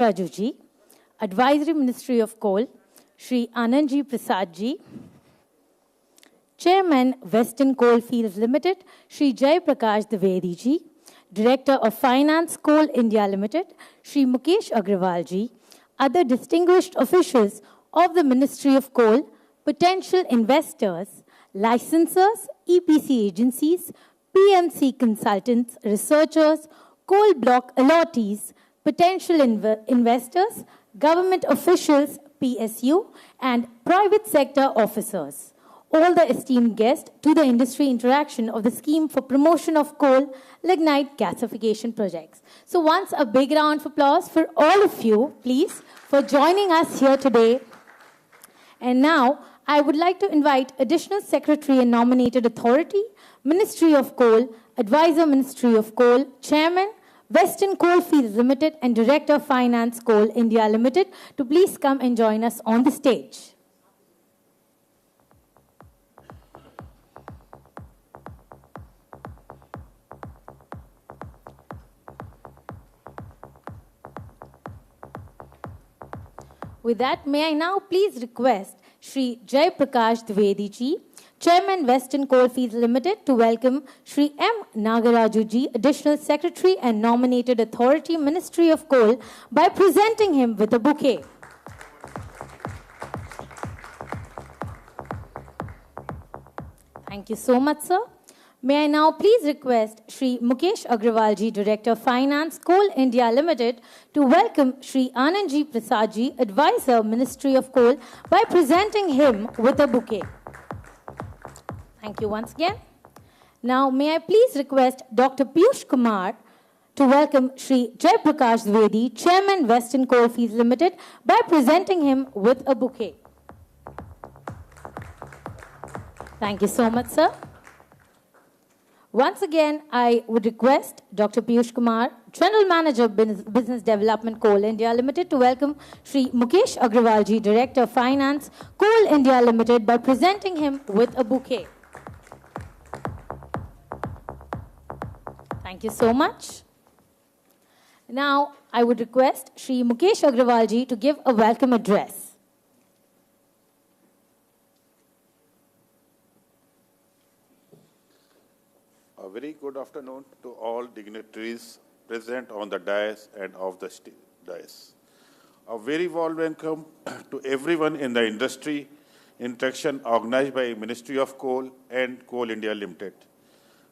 Raju ji, Advisory Ministry of Coal, Shri Anandji Prasad ji, Chairman, Western Coalfields Limited, Shri Jai Prakash Dwivedi ji, Director of Finance, Coal India Limited, Shri Mukesh Agrawal ji, other distinguished officials of the Ministry of Coal, potential investors, licensors, EPC agencies, PMC consultants, researchers, coal block allottees, potential investors, government officials, PSU, and private sector officers. All the esteemed guests to the industry interaction of the scheme for promotion of coal lignite gasification projects. So once a big round of applause for all of you, please, for joining us here today. And now I would like to invite Additional Secretary and Nominated Authority, Ministry of Coal, Advisor Ministry of Coal, Chairman, Western Coalfields Limited, and Director of Finance, Coal India Limited, to please come and join us on the stage. With that, may I now please request Shri Jai Prakash Dwivedi ji, Chairman, Western Coalfields Limited, to welcome Shri M. Nagaraju ji, Additional Secretary and Nominated Authority, Ministry of Coal, by presenting him with a bouquet. Thank you so much, sir. May I now please request Shri Mukesh Agrawal ji, Director of Finance, Coal India Limited, to welcome Shri Anandji Prasad ji, Advisor, Ministry of Coal, by presenting him with a bouquet. Thank you once again. Now, may I please request Dr. Piyush Kumar to welcome Shri Jai Prakash Dwivedi, Chairman, Western Coalfields Limited, by presenting him with a bouquet. Thank you so much, sir. Once again, I would request Dr. Piyush Kumar, General Manager, Business Development, Coal India Limited, to welcome Shri Mukesh Agrawal ji, Director of Finance, Coal India Limited, by presenting him with a bouquet. Thank you so much. Now, I would request Shri Mukesh Agrawal ji to give a welcome address. A very good afternoon to all dignitaries present on the dais and off the dais. A very warm welcome to everyone in the industry interaction organized by Ministry of Coal and Coal India Limited.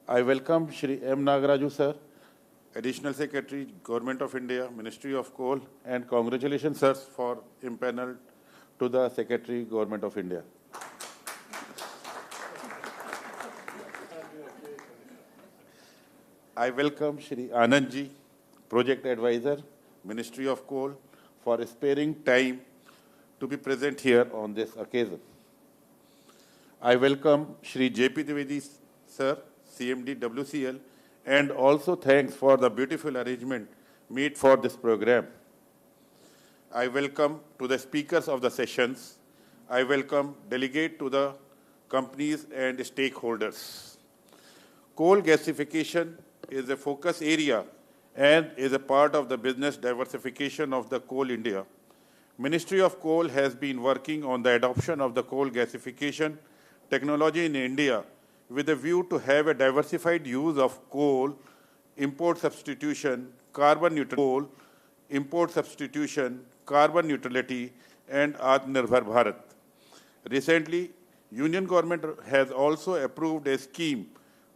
I welcome Shri M. Nagaraju sir, Additional Secretary, Government of India, Ministry of Coal, and congratulations sir for impanel to the Secretary, Government of India. I welcome Shri Anandji, Project Advisor, Ministry of Coal, for sparing time to be present here on this occasion. I welcome Shri J.P. Dwivedi, sir, CMD WCL, and also thanks for the beautiful arrangement made for this program. I welcome to the speakers of the sessions. I welcome delegate to the companies and stakeholders. Coal gasification is a focus area and is a part of the business diversification of the Coal India. Ministry of Coal has been working on the adoption of the coal gasification technology in India with a view to have a diversified use of coal, import substitution, carbon neutral coal, import substitution, carbon neutrality, and Atmanirbhar Bharat. Recently, Union Government has also approved a scheme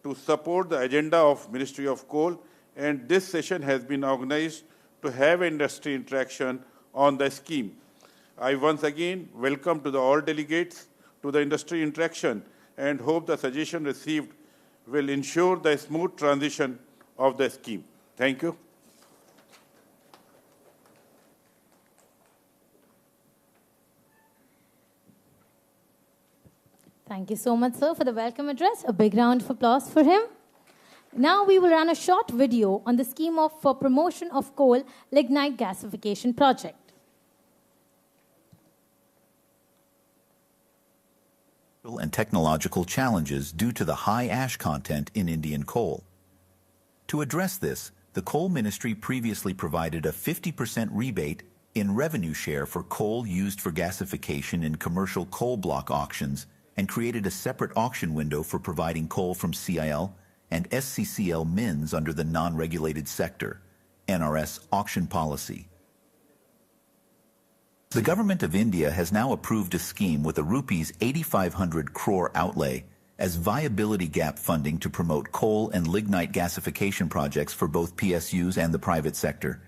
to support the agenda of Ministry of Coal, and this session has been organized to have industry interaction on the scheme. I once again welcome to all delegates to the industry interaction and hope the suggestion received will ensure the smooth transition of the scheme. Thank you. Thank you so much, sir, for the welcome address. A big round of applause for him. Now we will run a short video on the scheme for promotion of coal lignite gasification project. And technological challenges due to the high ash content in Indian coal. To address this, The Coal Ministry previously provided a 50% rebate in revenue share for coal used for gasification in commercial coal block auctions and created a separate auction window for providing coal from CIL and SCCL mines under the non-regulated sector, NRS auction policy. The Government of India has now approved a scheme with a rupees 8,500 crore outlay as viability gap funding to promote coal and lignite gasification projects for both PSUs and the private sector.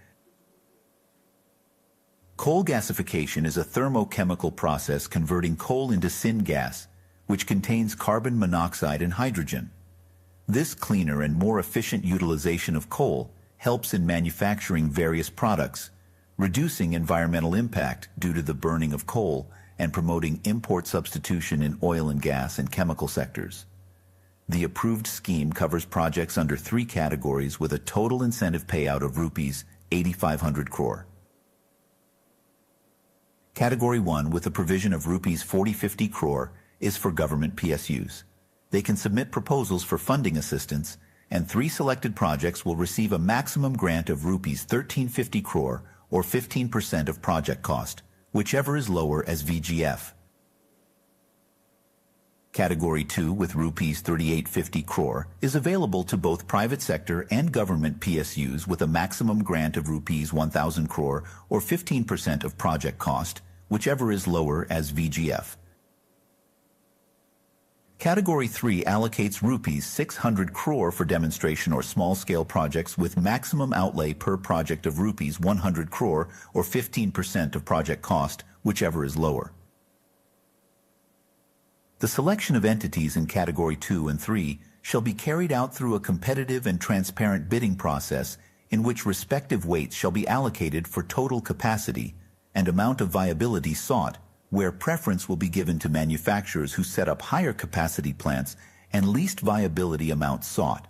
Coal gasification is a thermochemical process converting coal into syngas, which contains carbon monoxide and hydrogen. This cleaner and more efficient utilization of coal helps in manufacturing various products, reducing environmental impact due to the burning of coal and promoting import substitution in oil and gas and chemical sectors. The approved scheme covers projects under 3 categories with a total incentive payout of rupees 8,500 crore. Category 1, with a provision of rupees 40-50 crore, is for government PSUs. They can submit proposals for funding assistance, and 3 selected projects will receive a maximum grant of rupees 1350 crore or 15% of project cost, whichever is lower as VGF. Category 2, with rupees 3850 crore, is available to both private sector and government PSUs with a maximum grant of rupees 1000 crore or 15% of project cost, whichever is lower as VGF. Category 3 allocates rupees 600 crore for demonstration or small-scale projects with maximum outlay per project of rupees 100 crore or 15% of project cost, whichever is lower. The selection of entities in Category 2 and 3 shall be carried out through a competitive and transparent bidding process in which respective weights shall be allocated for total capacity and amount of viability sought, where preference will be given to manufacturers who set up higher capacity plants and least viability amount sought.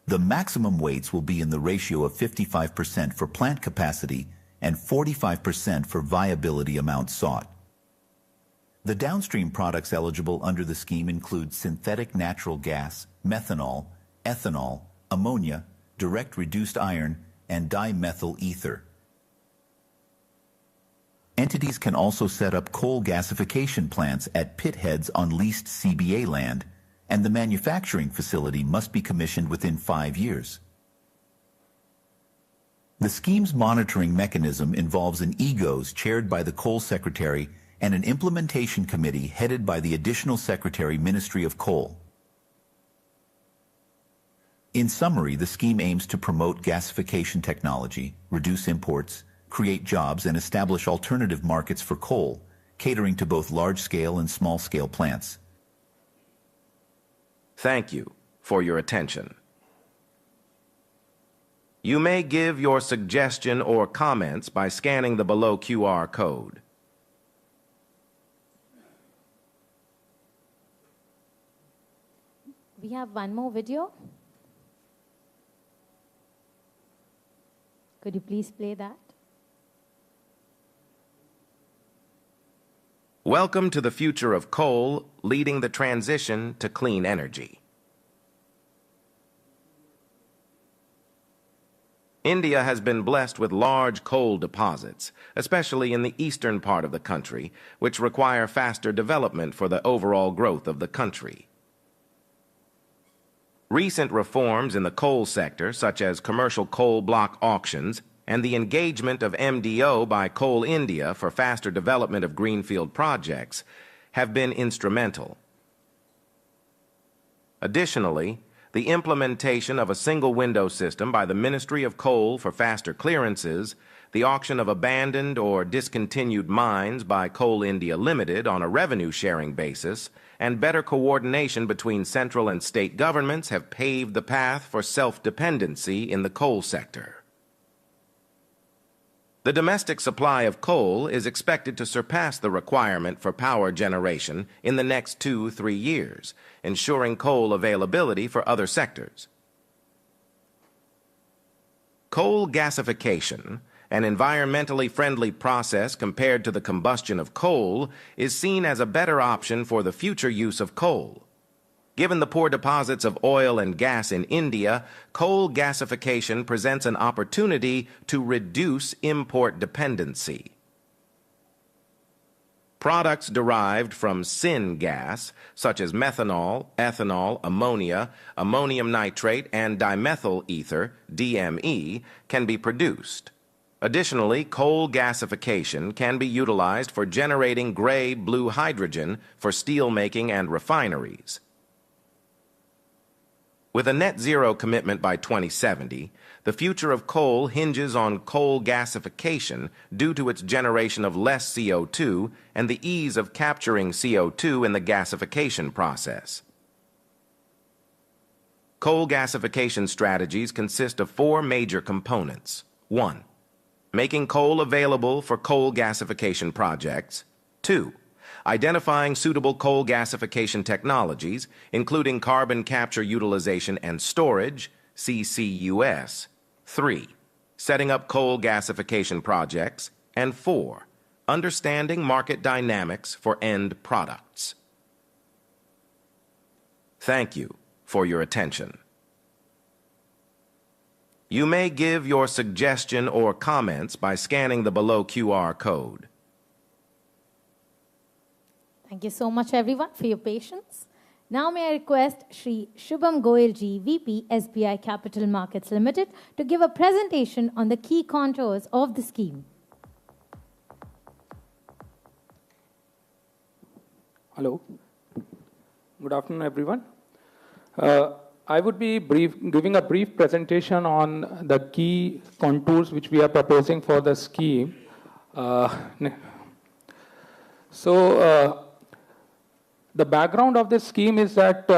The maximum weights will be in the ratio of 55% for plant capacity and 45% for viability amount sought. The downstream products eligible under the scheme include synthetic natural gas, methanol, ethanol, ammonia, direct reduced iron, and dimethyl ether. Entities can also set up coal gasification plants at pit heads on leased CBA land, and the manufacturing facility must be commissioned within 5 years. The scheme's monitoring mechanism involves an EGOS chaired by the Coal Secretary and an implementation committee headed by the Additional Secretary, Ministry of Coal. In summary, the scheme aims to promote gasification technology, reduce imports, create jobs, and establish alternative markets for coal, catering to both large-scale and small-scale plants. Thank you for your attention. You may give your suggestion or comments by scanning the below QR code. We have one more video. Could you please play that? Welcome to the future of coal, leading the transition to clean energy. India has been blessed with large coal deposits, especially in the eastern part of the country, which require faster development for the overall growth of the country. Recent reforms in the coal sector, such as commercial coal block auctions, and the engagement of MDO by Coal India for faster development of greenfield projects have been instrumental. Additionally, the implementation of a single window system by the Ministry of Coal for faster clearances, the auction of abandoned or discontinued mines by Coal India Limited on a revenue-sharing basis, and better coordination between central and state governments have paved the path for self-dependency in the coal sector. The domestic supply of coal is expected to surpass the requirement for power generation in the next 2-3 years, ensuring coal availability for other sectors. Coal gasification, an environmentally friendly process compared to the combustion of coal, is seen as a better option for the future use of coal. Given the poor deposits of oil and gas in India, coal gasification presents an opportunity to reduce import dependency. Products derived from syngas, such as methanol, ethanol, ammonia, ammonium nitrate, and dimethyl ether, DME, can be produced. Additionally, coal gasification can be utilized for generating gray-blue hydrogen for steelmaking and refineries. With a net zero commitment by 2070, the future of coal hinges on coal gasification due to its generation of less CO2 and the ease of capturing CO2 in the gasification process. Coal gasification strategies consist of 4 major components. 1. Making coal available for coal gasification projects. 2. Identifying suitable coal gasification technologies, including carbon capture utilization and storage, CCUS. 3. Setting up coal gasification projects. And 4. Understanding market dynamics for end products. Thank you for your attention. You may give your suggestion or comments by scanning the below QR code. Thank you so much, everyone, for your patience. Now may I request Shri Shubham Goyal ji, VP, SBI Capital Markets Limited, to give a presentation on the key contours of the scheme. Hello. Good afternoon, everyone. I would be giving a brief presentation on the key contours which we are proposing for the scheme. The background of this scheme is that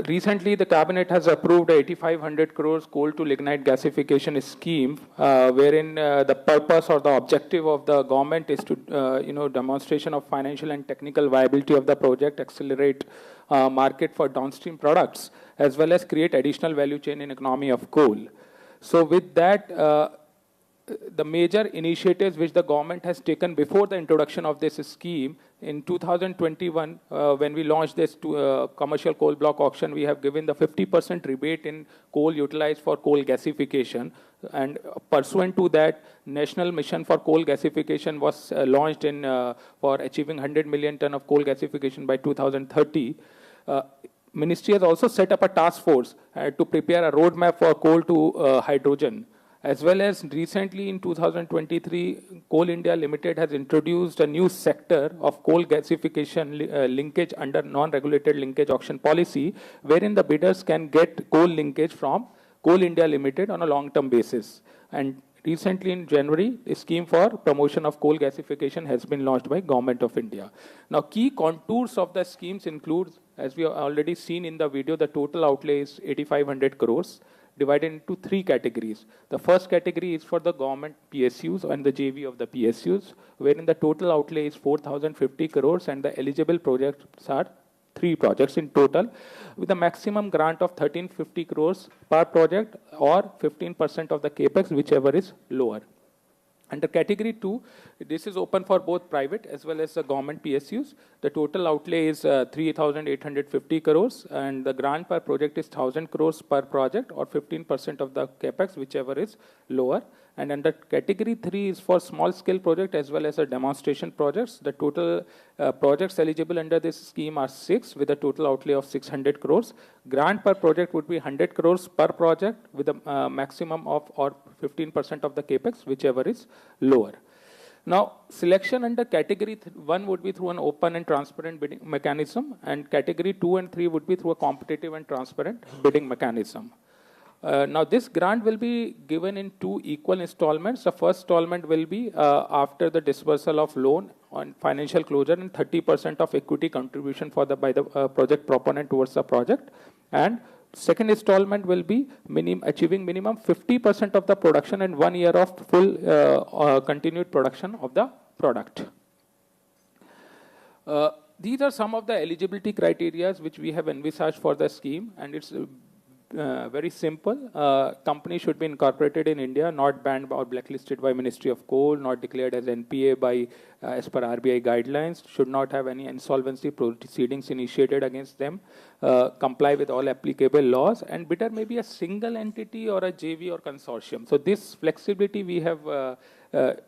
recently the cabinet has approved a 8,500 crores coal to lignite gasification scheme, wherein the purpose or the objective of the government is to, demonstration of financial and technical viability of the project, accelerate market for downstream products, as well as create additional value chain in economy of coal. So with that, the major initiatives which the government has taken before the introduction of this scheme, in 2021, when we launched this commercial coal block auction, we have given the 50% rebate in coal utilized for coal gasification. And pursuant to that, National Mission for Coal Gasification was launched for achieving 100 million ton of coal gasification by 2030. Ministry has also set up a task force to prepare a roadmap for coal to hydrogen. As well as recently in 2023, Coal India Limited has introduced a new sector of coal gasification linkage under non-regulated linkage auction policy, wherein the bidders can get coal linkage from Coal India Limited on a long-term basis. And recently in January, a scheme for promotion of coal gasification has been launched by Government of India. Now, key contours of the schemes include, as we have already seen in the video, the total outlay is 8,500 crores. Divided into 3 categories. The first category is for the government PSUs and the JV of the PSUs, wherein the total outlay is 4,050 crores and the eligible projects are 3 projects in total, with a maximum grant of 1,350 crores per project or 15% of the capex, whichever is lower. Under category 2, this is open for both private as well as the government PSUs. The total outlay is 3,850 crores and the grant per project is 1,000 crores per project or 15% of the capex, whichever is lower. And under category 3 is for small scale project as well as a demonstration projects. The total projects eligible under this scheme are 6 with a total outlay of 600 crores. Grant per project would be 100 crores per project with a maximum of or 15% of the capex, whichever is lower. Now, selection under category 1 would be through an open and transparent bidding mechanism, and category 2 and 3 would be through a competitive and transparent bidding mechanism. Now, this grant will be given in 2 equal installments. The first installment will be after the disbursal of loan on financial closure and 30% of equity contribution by the project proponent towards the project. And second installment will be achieving minimum 50% of the production and 1 year of full continued production of the product. These are some of the eligibility criteria which we have envisaged for the scheme, and it's very simple. Company should be incorporated in India, not banned or blacklisted by Ministry of Coal, not declared as NPA by as per RBI guidelines, should not have any insolvency proceedings initiated against them, comply with all applicable laws, and bidder may be a single entity or a JV or consortium. So this flexibility we have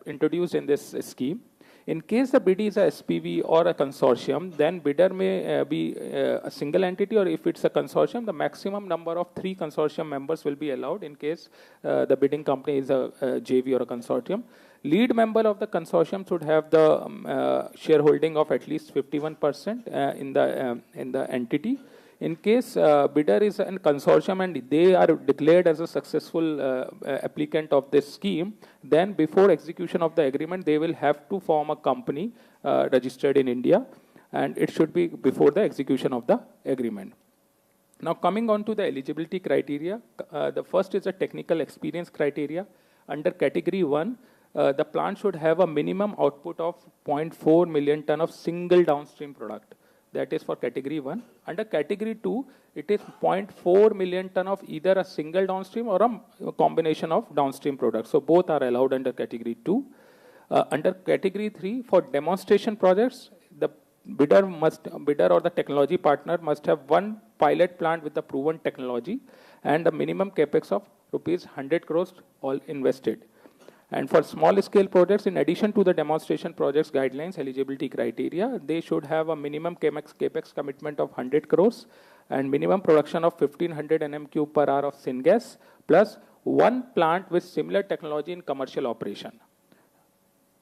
introduced in this scheme. In case the bid is a SPV or a consortium, then bidder may be a single entity, or if it's a consortium, the maximum number of 3 consortium members will be allowed in case the bidding company is a JV or a consortium. Lead member of the consortium should have the shareholding of at least 51% in the entity. In case bidder is a consortium and they are declared as a successful applicant of this scheme, then before execution of the agreement, they will have to form a company registered in India, and it should be before the execution of the agreement. Now coming on to the eligibility criteria, the first is a technical experience criteria. Under category 1, the plant should have a minimum output of 0.4 million ton of single downstream product. That is for category 1. Under category 2, it is 0.4 million ton of either a single downstream or a combination of downstream products. So both are allowed under category 2. Under category 3, for demonstration projects, the bidder or the technology partner must have one pilot plant with the proven technology and a minimum capex of rupees 100 crores all invested. And for small scale projects, in addition to the demonstration projects guidelines eligibility criteria, they should have a minimum capex commitment of 100 crores and minimum production of 1500 nm³ per hour of syngas, plus one plant with similar technology in commercial operation.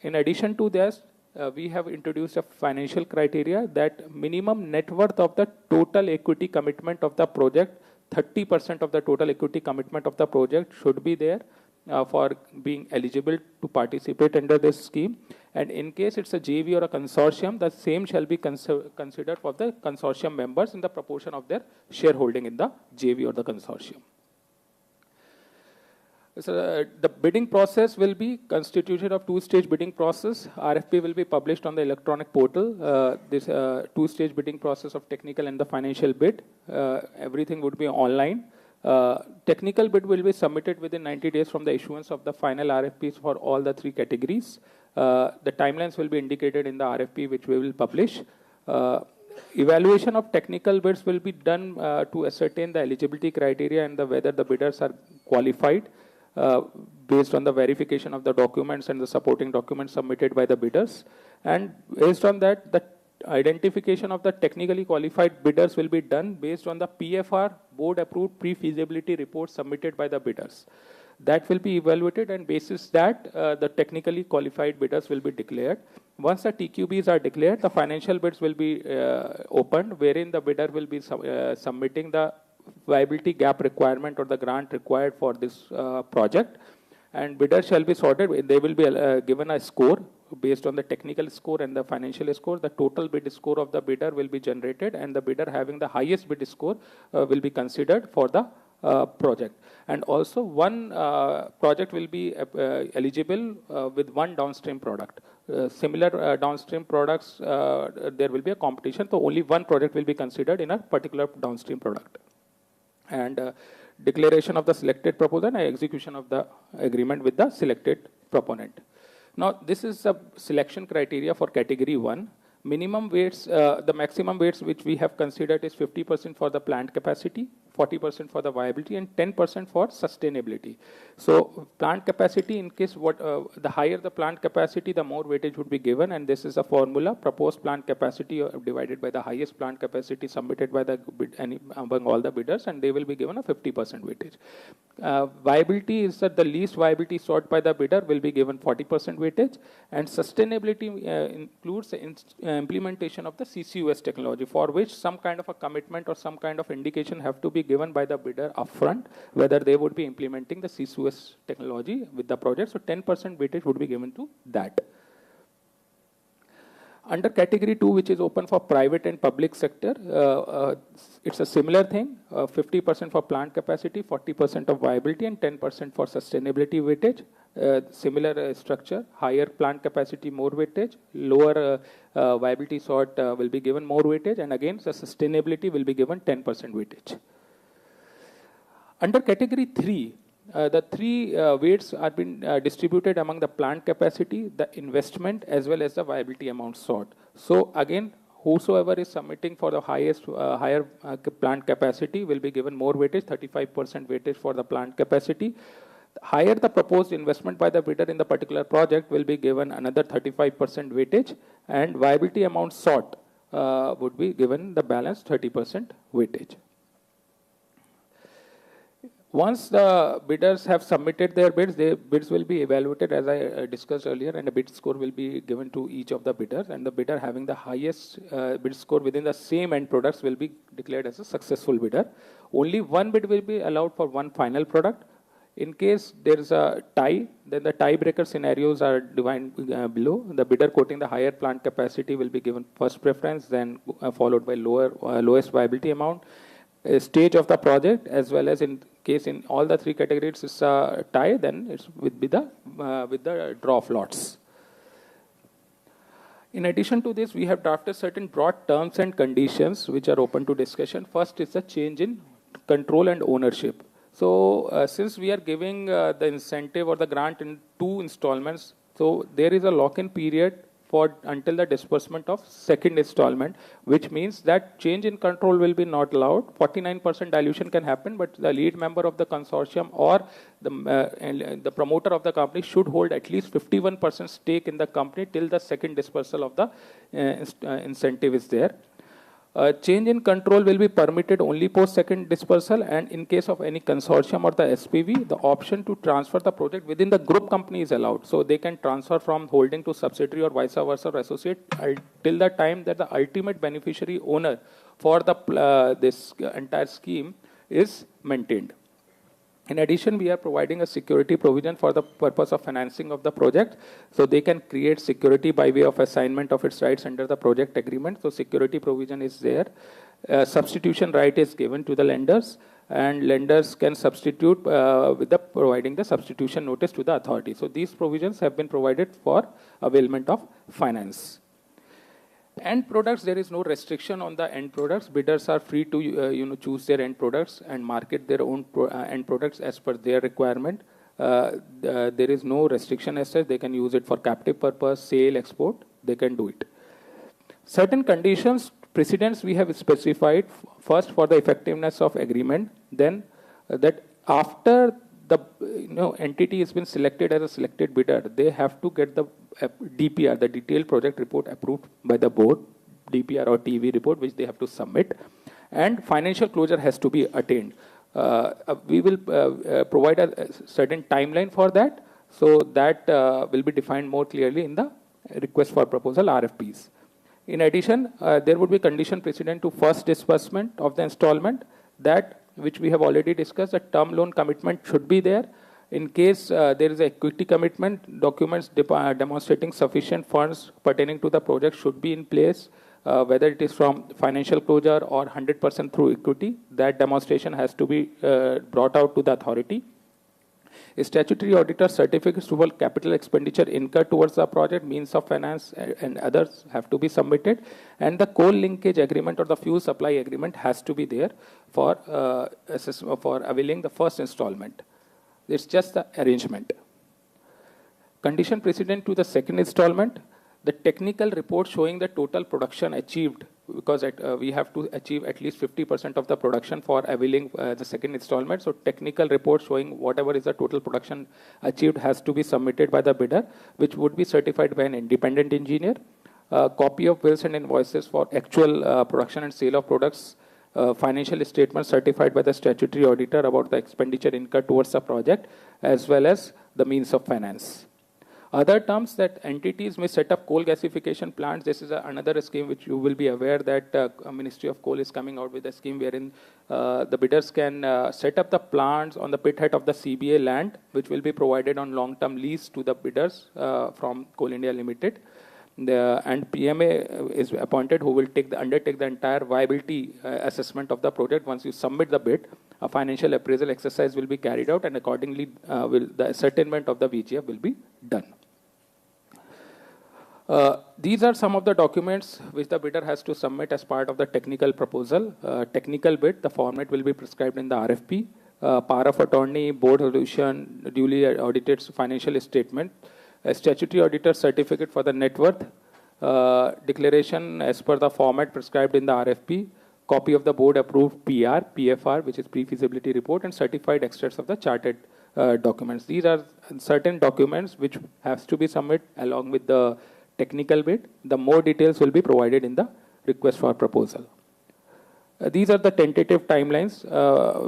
In addition to this, we have introduced a financial criteria that minimum net worth of the total equity commitment of the project, 30% of the total equity commitment of the project should be there for being eligible to participate under this scheme. And in case it's a JV or a consortium, the same shall be considered for the consortium members in the proportion of their shareholding in the JV or the consortium. So the bidding process will be constituted of 2-stage bidding process. RFP will be published on the electronic portal. This 2-stage bidding process of technical and the financial bid. Everything would be online. Technical bid will be submitted within 90 days from the issuance of the final RFPs for all the 3 categories. The timelines will be indicated in the RFP which we will publish. Evaluation of technical bids will be done to ascertain the eligibility criteria and whether the bidders are qualified based on the verification of the documents and the supporting documents submitted by the bidders. And based on that, the identification of the technically qualified bidders will be done based on the PFR board approved pre-feasibility report submitted by the bidders. That will be evaluated, and basis that the technically qualified bidders will be declared. Once the TQBs are declared, the financial bids will be opened, wherein the bidder will be submitting the viability gap requirement or the grant required for this project. And bidders shall be sorted. They will be given a score based on the technical score and the financial score. The total bid score of the bidder will be generated, and the bidder having the highest bid score will be considered for the project. And also one project will be eligible with one downstream product. Similar downstream products, there will be a competition, so only one project will be considered in a particular downstream product. And declaration of the selected proposal and execution of the agreement with the selected proponent. Now, this is a selection criteria for category 1. Minimum weights, the maximum weights which we have considered is 50% for the plant capacity, 40% for the viability, and 10% for sustainability. So plant capacity, in case the higher the plant capacity, the more weightage would be given, and this is a formula: proposed plant capacity divided by the highest plant capacity submitted by the among all the bidders, and they will be given a 50% weightage. Viability is that the least viability sought by the bidder will be given 40% weightage, and sustainability includes implementation of the CCUS technology, for which some kind of a commitment or some kind of indication have to be given by the bidder upfront, whether they would be implementing the CCUS technology with the project. So 10% weightage would be given to that. Under category 2, which is open for private and public sector, it's a similar thing, 50% for plant capacity, 40% of viability, and 10% for sustainability weightage. Similar structure: higher plant capacity, more weightage; lower viability sought will be given more weightage, and again the sustainability will be given 10% weightage. Under category 3, the three weights are been distributed among the plant capacity, the investment, as well as the viability amount sought. So again, whosoever is submitting for the higher plant capacity will be given more weightage, 35% weightage for the plant capacity. Higher the proposed investment by the bidder in the particular project will be given another 35% weightage, and viability amount sought would be given the balance 30% weightage. Once the bidders have submitted their bids will be evaluated as I discussed earlier, and a bid score will be given to each of the bidders, and the bidder having the highest bid score within the same end products will be declared as a successful bidder. Only one bid will be allowed for one final product. In case there is a tie, then the tiebreaker scenarios are defined below. The bidder quoting the higher plant capacity will be given first preference, then followed by lowest viability amount, stage of the project, as well as in case in all the three categories is a tie, then it would be the with the draw of lots. In addition to this, we have drafted certain broad terms and conditions which are open to discussion. First is the change in control and ownership. So since we are giving the incentive or the grant in 2 installments, so there is a lock-in period for until the disbursement of second installment, which means that change in control will be not allowed. 49% dilution can happen, but the lead member of the consortium or the promoter of the company should hold at least 51% stake in the company till the second dispersal of the incentive is there. Change in control will be permitted only post second dispersal, and in case of any consortium or the SPV, the option to transfer the project within the group company is allowed. So they can transfer from holding to subsidiary or vice versa or associate till the time that the ultimate beneficiary owner for the this entire scheme is maintained. In addition, we are providing a security provision for the purpose of financing of the project. So they can create security by way of assignment of its rights under the project agreement. So security provision is there. Substitution right is given to the lenders, and lenders can substitute with the providing the substitution notice to the authority. So these provisions have been provided for availment of finance. End products, there is no restriction on the end products. Bidders are free to choose their end products and market their own end products as per their requirement. There is no restriction as such. They can use it for captive purpose, sale, export. They can do it. Certain conditions, precedents we have specified. First, for the effectiveness of agreement. Then that after the entity has been selected as a selected bidder, they have to get the DPR, the detailed project report, approved by the board, DPR or TV report, which they have to submit, and financial closure has to be attained. We will provide a certain timeline for that, so that will be defined more clearly in the request for proposal RFPs. In addition, there would be condition precedent to first disbursement of the installment, that which we have already discussed. A term loan commitment should be there. In case there is a equity commitment, documents demonstrating sufficient funds pertaining to the project should be in place, whether it is from financial closure or 100% through equity. That demonstration has to be brought out to the authority. A statutory auditor certificates to all capital expenditure incurred towards the project, means of finance, and others have to be submitted. And the coal linkage agreement or the fuel supply agreement has to be there for availing the first installment. It's just the arrangement. Condition precedent to the second installment, the technical report showing the total production achieved, because we have to achieve at least 50% of the production for availing the second installment. So technical report showing whatever is the total production achieved has to be submitted by the bidder, which would be certified by an independent engineer. Copy of bills and invoices for actual production and sale of products. Financial statements certified by the statutory auditor about the expenditure incurred towards the project, as well as the means of finance. Other terms, that entities may set up coal gasification plants. This is another scheme which you will be aware that Ministry of Coal is coming out with a scheme wherein the bidders can set up the plants on the pit head of the CBA land, which will be provided on long-term lease to the bidders from Coal India Limited. And PMA is appointed who will undertake the entire viability assessment of the project. Once you submit the bid, a financial appraisal exercise will be carried out, and accordingly the ascertainment of the VGF will be done. These are some of the documents which the bidder has to submit as part of the technical proposal. Technical bid, the format will be prescribed in the RFP. power of attorney, board resolution, duly audited financial statement, a statutory auditor certificate for the net worth, declaration as per the format prescribed in the RFP, copy of the board approved PR, PFR, which is pre-feasibility report, and certified extracts of the chartered documents. These are certain documents which has to be submitted along with the technical bid. The more details will be provided in the request for proposal. These are the tentative timelines.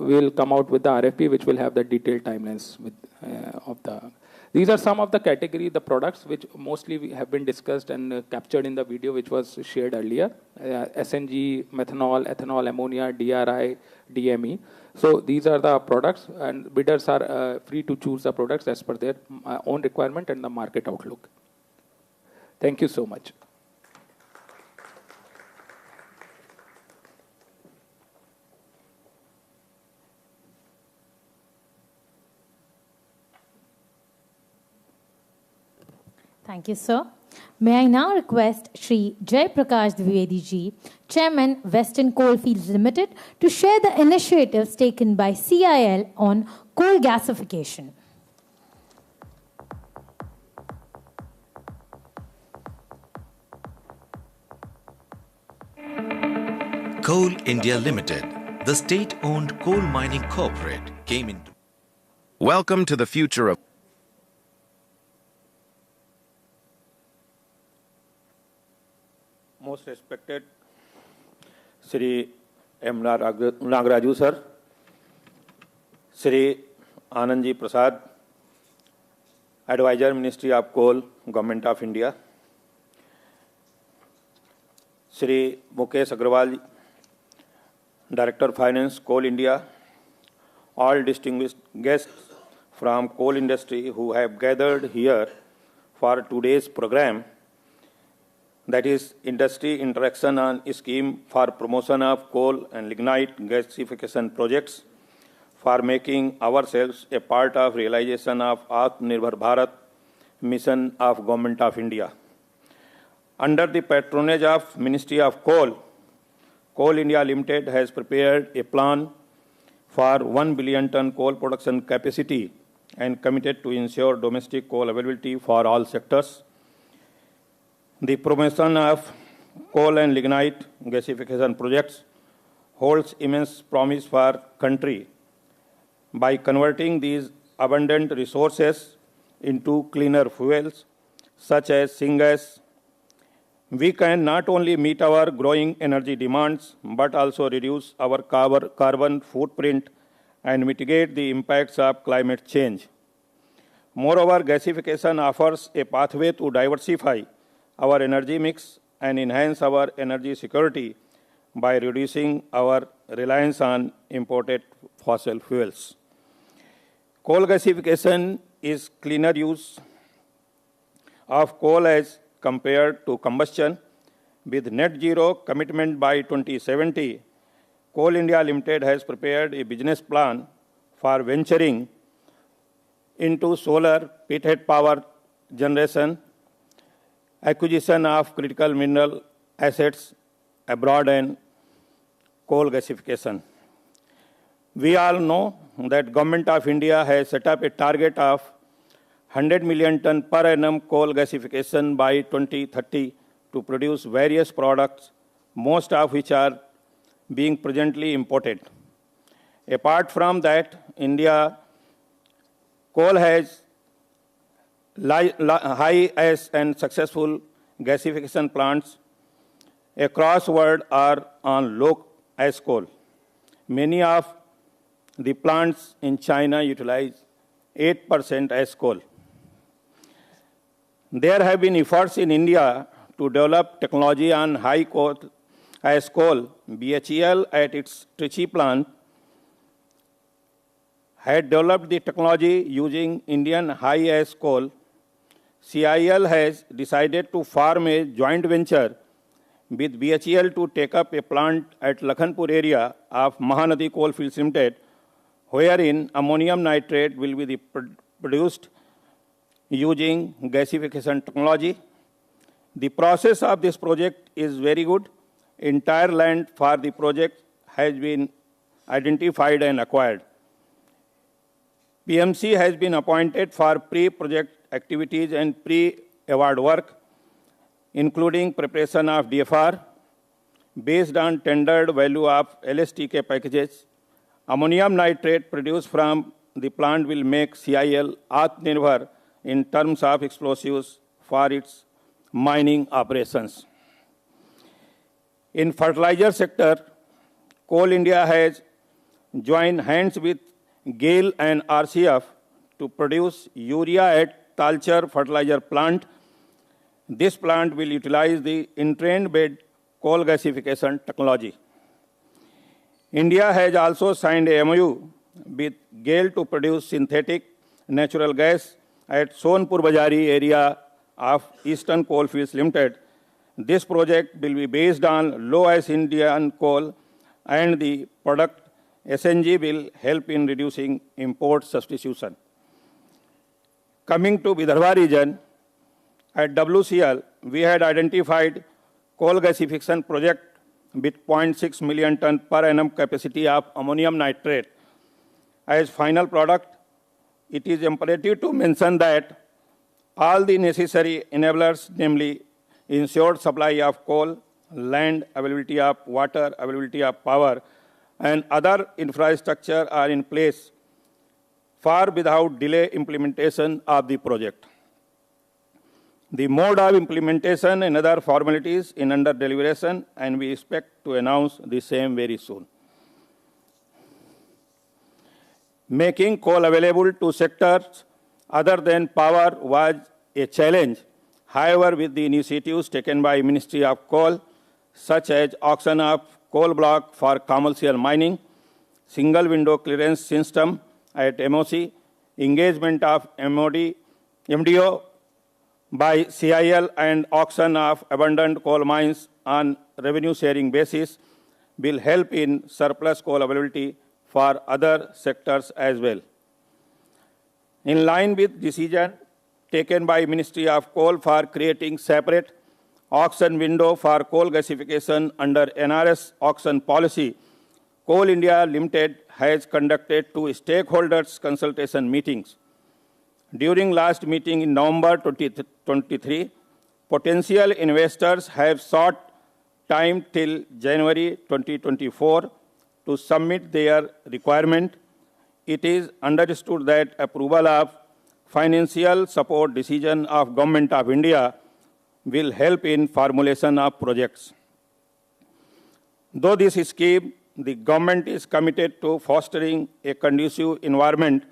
We will come out with the RFP, which will have the detailed timelines with, of the. These are some of the category, the products which mostly have been discussed and captured in the video which was shared earlier. SNG, methanol, ethanol, ammonia, DRI, DME. So these are the products, and bidders are free to choose the products as per their own requirement and the market outlook. Thank you so much. Thank you, sir. May I now request Shri Jai Prakash Dwivedi ji, Chairman, Western Coalfields Limited, to share the initiatives taken by CIL on coal gasification. Coal India Limited, the state-owned coal mining corporate, came into. Welcome to the future of Most respected Shri M. Nagaraju sir, Shri Anandji Prasad, Advisor, Ministry of Coal, Government of India, Shri Mukesh Agrawal, Director Finance, Coal India, all distinguished guests from coal industry who have gathered here for today's program, that is Industry Interaction on Scheme for Promotion of Coal and Lignite Gasification Projects, for making ourselves a part of realization of Atmanirbhar Bharat mission of Government of India. Under the patronage of Ministry of Coal, Coal India Limited has prepared a plan for 1 billion ton coal production capacity and committed to ensure domestic coal availability for all sectors. The promotion of coal and lignite gasification projects holds immense promise for country by converting these abundant resources into cleaner fuels such as syngas. We can not only meet our growing energy demands but also reduce our carbon footprint and mitigate the impacts of climate change. Moreover, gasification offers a pathway to diversify our energy mix and enhance our energy security by reducing our reliance on imported fossil fuels. Coal gasification is cleaner use of coal as compared to combustion. With net zero commitment by 2070, Coal India Limited has prepared a business plan for venturing into solar pithead power generation, acquisition of critical mineral assets abroad, and coal gasification. We all know that Government of India has set up a target of 100 million ton per annum coal gasification by 2030 to produce various products, most of which are being presently imported. Apart from that, India coal has high as and successful gasification plants across the world are on low ash coal. Many of the plants in China utilize 8% ash coal. There have been efforts in India to develop technology on high ash coal. BHEL at its Trichy plant had developed the technology using Indian high ash coal. CIL has decided to form a joint venture with BHEL to take up a plant at Lakhanpur area of Mahanadi Coalfields Limited, wherein ammonium nitrate will be produced using gasification technology. The process of this project is very good. Entire land for the project has been identified and acquired. PMC has been appointed for pre-project activities and pre-award work, including preparation of DFR, based on tendered value of LSTK packages. Ammonium nitrate produced from the plant will make CIL Atmanirbhar in terms of explosives for its mining operations. In fertilizer sector, Coal India has joined hands with GAIL and RCF to produce urea at Talcher fertilizer plant. This plant will utilize the entrained bed coal gasification technology. India has also signed a MOU with GAIL to produce synthetic natural gas at Sonpur Bazari area of Eastern Coalfields Limited. This project will be based on low-ash Indian coal, and the product SNG will help in reducing import substitution. Coming to Vidarbha region, at WCL, we had identified coal gasification project with 0.6 million ton per annum capacity of ammonium nitrate. As final product, it is imperative to mention that all the necessary enablers, namely ensured supply of coal, land, availability of water, availability of power, and other infrastructure are in place for without delay implementation of the project. The mode of implementation and other formalities in under deliberation, and we expect to announce the same very soon. Making coal available to sectors other than power was a challenge. However, with the initiatives taken by Ministry of Coal, such as auction of coal block for commercial mining, single window clearance system at MOC, engagement of MDO by CIL, and auction of abandoned coal mines on revenue sharing basis will help in surplus coal availability for other sectors as well. In line with decision taken by Ministry of Coal for creating separate auction window for coal gasification under NRS auction policy, Coal India Limited has conducted 2 stakeholders consultation meetings. During last meeting in November 2023, potential investors have sought time till January 2024 to submit their requirement. It is understood that approval of financial support decision of Government of India will help in formulation of projects. Though this scheme, the government is committed to fostering a conducive environment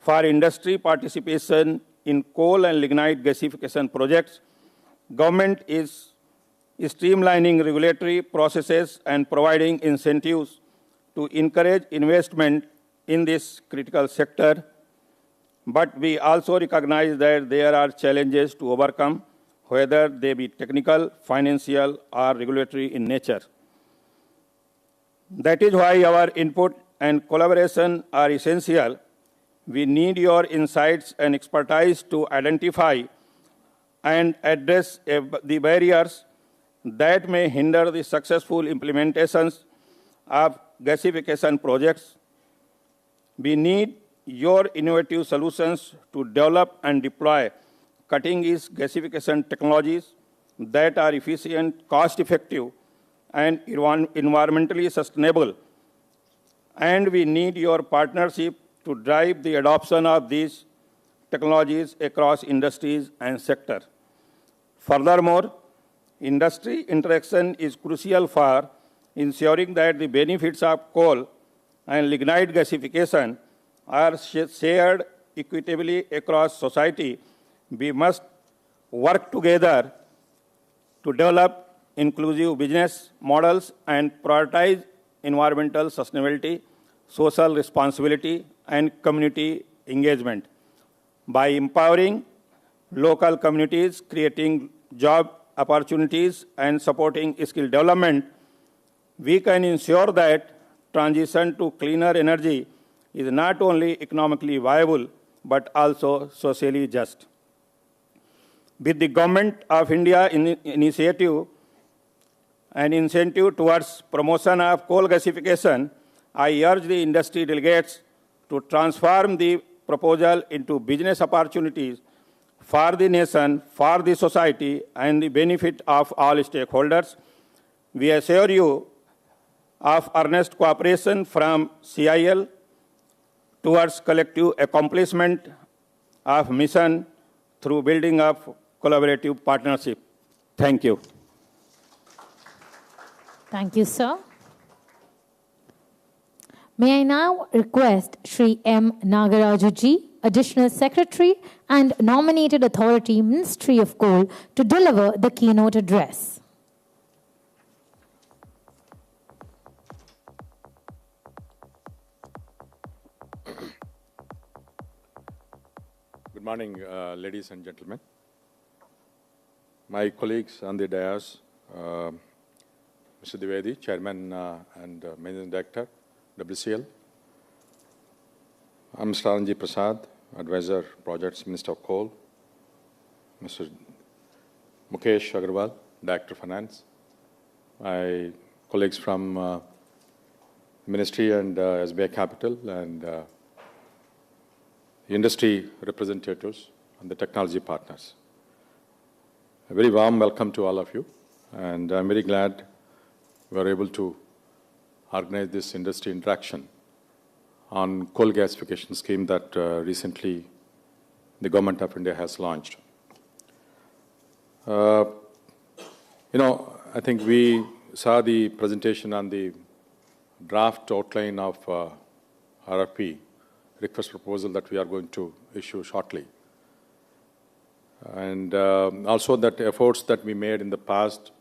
for industry participation in coal and lignite gasification projects. Government is streamlining regulatory processes and providing incentives to encourage investment in this critical sector. But we also recognize that there are challenges to overcome, whether they be technical, financial, or regulatory in nature. That is why our input and collaboration are essential. We need your insights and expertise to identify and address the barriers that may hinder the successful implementations of gasification projects. We need your innovative solutions to develop and deploy cutting-edge gasification technologies that are efficient, cost-effective, and environmentally sustainable. And we need your partnership to drive the adoption of these technologies across industries and sectors. Furthermore, industry interaction is crucial for ensuring that the benefits of coal and lignite gasification are shared equitably across society. We must work together to develop inclusive business models and prioritize environmental sustainability, social responsibility, and community engagement. By empowering local communities, creating job opportunities, and supporting skill development, we can ensure that transition to cleaner energy is not only economically viable, but also socially just. With the Government of India initiative and incentive towards promotion of coal gasification, I urge the industry delegates to transform the proposal into business opportunities for the nation, for the society, and the benefit of all stakeholders. We assure you of earnest cooperation from CIL towards collective accomplishment of mission through building of collaborative partnership. Thank you. Thank you, sir. May I now request Shri M. Nagaraju ji, Additional Secretary and Nominated Authority, Ministry of Coal, to deliver the keynote address. Good morning, ladies and gentlemen. My colleagues on the dais, Mr. Dwivedi, Chairman and Managing Director, WCL. I'm Mr. Ranjit Prasad, Advisor, Projects, Minister of Coal. Mr. Mukesh Agrawal, Director of Finance. My colleagues from Ministry and SBI Capital and industry representatives and the technology partners. A very warm welcome to all of you, and I'm very glad we are able to organize this industry interaction on coal gasification scheme that recently the Government of India has launched. I think we saw the presentation on the draft outline of RFP, request proposal that we are going to issue shortly. And also that efforts that we made in the past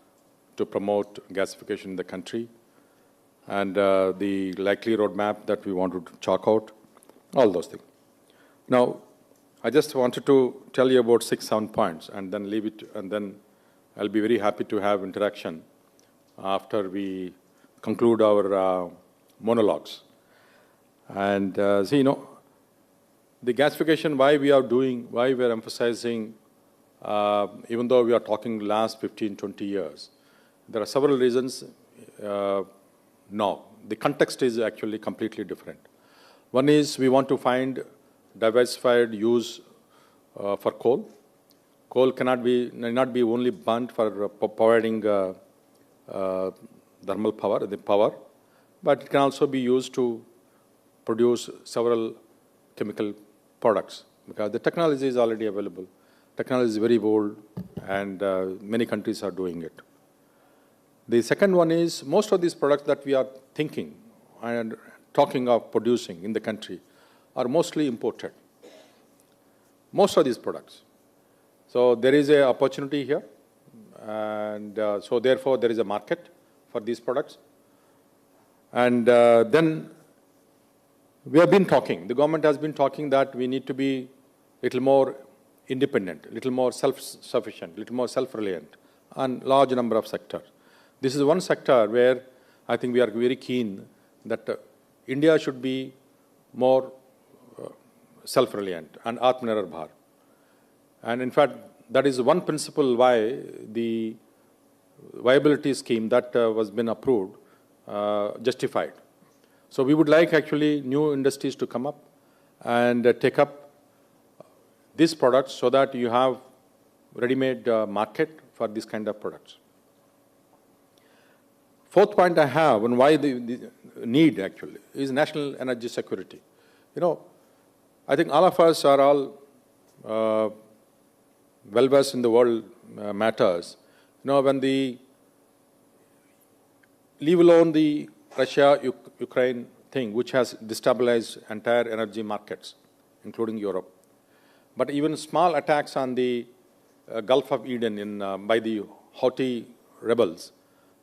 to promote gasification in the country, and the likely roadmap that we wanted to chalk out, all those things. Now, I just wanted to tell you about 6-7 points and then leave it, and then I'll be very happy to have interaction after we conclude our monologues. And the gasification, why we are emphasizing, even though we are talking last 15, 20 years, there are several reasons now. The context is actually completely different. One is we want to find diversified use for coal. Coal cannot be only burnt for providing thermal power, but it can also be used to produce several chemical products, because the technology is already available. Technology is very old, and many countries are doing it. The second one is most of these products that we are thinking and talking of producing in the country are mostly imported. Most of these products. So there is an opportunity here, and so therefore there is a market for these products. And then we have been talking, the government has been talking that we need to be a little more independent, a little more self-sufficient, a little more self-reliant on large number of sectors. This is one sector where I think we are very keen that India should be more self-reliant and Atmanirbhar Bharat. And in fact, that is one principle why the viability scheme that was been approved justified. So we would like actually new industries to come up and take up these products so that you have ready-made market for these kind of products. Fourth point I have, and why the need actually, is national energy security. I think all of us are all well-versed in the world matters. When leave alone the Russia-Ukraine thing, which has destabilized entire energy markets, including Europe. But even small attacks on the Gulf of Eden by the Houthi rebels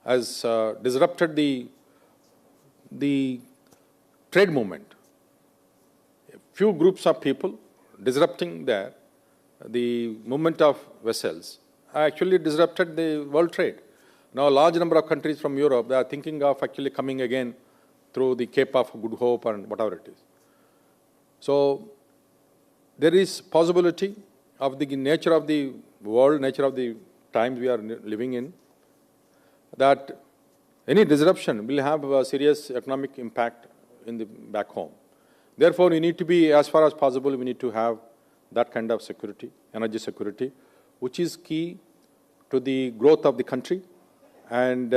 has disrupted the trade movement. A few groups of people disrupting the movement of vessels actually disrupted the world trade. Now, a large number of countries from Europe, they are thinking of actually coming again through the Cape of Good Hope and whatever it is. So, there is possibility of the nature of the world, nature of the times we are living in, that any disruption will have a serious economic impact back home. Therefore, we need to be, as far as possible, we need to have that kind of security, energy security, which is key to the growth of the country and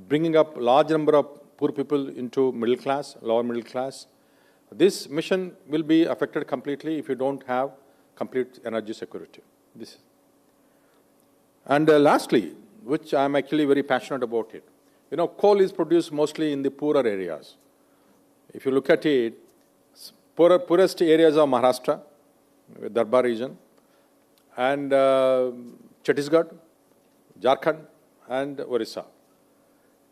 bringing up large number of poor people into middle class, lower middle class. This mission will be affected completely if you don't have complete energy security. And lastly, which I'm actually very passionate about it, coal is produced mostly in the poorer areas. If you look at it, poorest areas are Maharashtra, Darbar region, and Chhattisgarh, Jharkhand, and Orissa.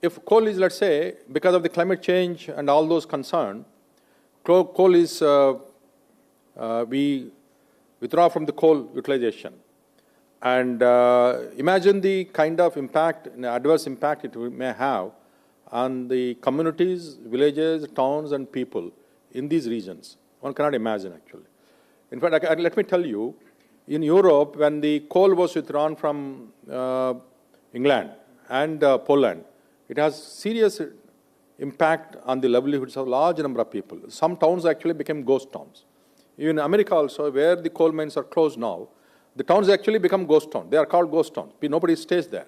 If coal is, let's say, because of the climate change and all those concerns, coal is, we withdraw from the coal utilization. And imagine the kind of impact, adverse impact it may have on the communities, villages, towns, and people in these regions. One cannot imagine, actually. In fact, let me tell you, in Europe, when the coal was withdrawn from England and Poland, it has serious impact on the livelihoods of a large number of people. Some towns actually became ghost towns. Even in America also, where the coal mines are closed now, the towns actually become ghost towns. They are called ghost towns. Nobody stays there.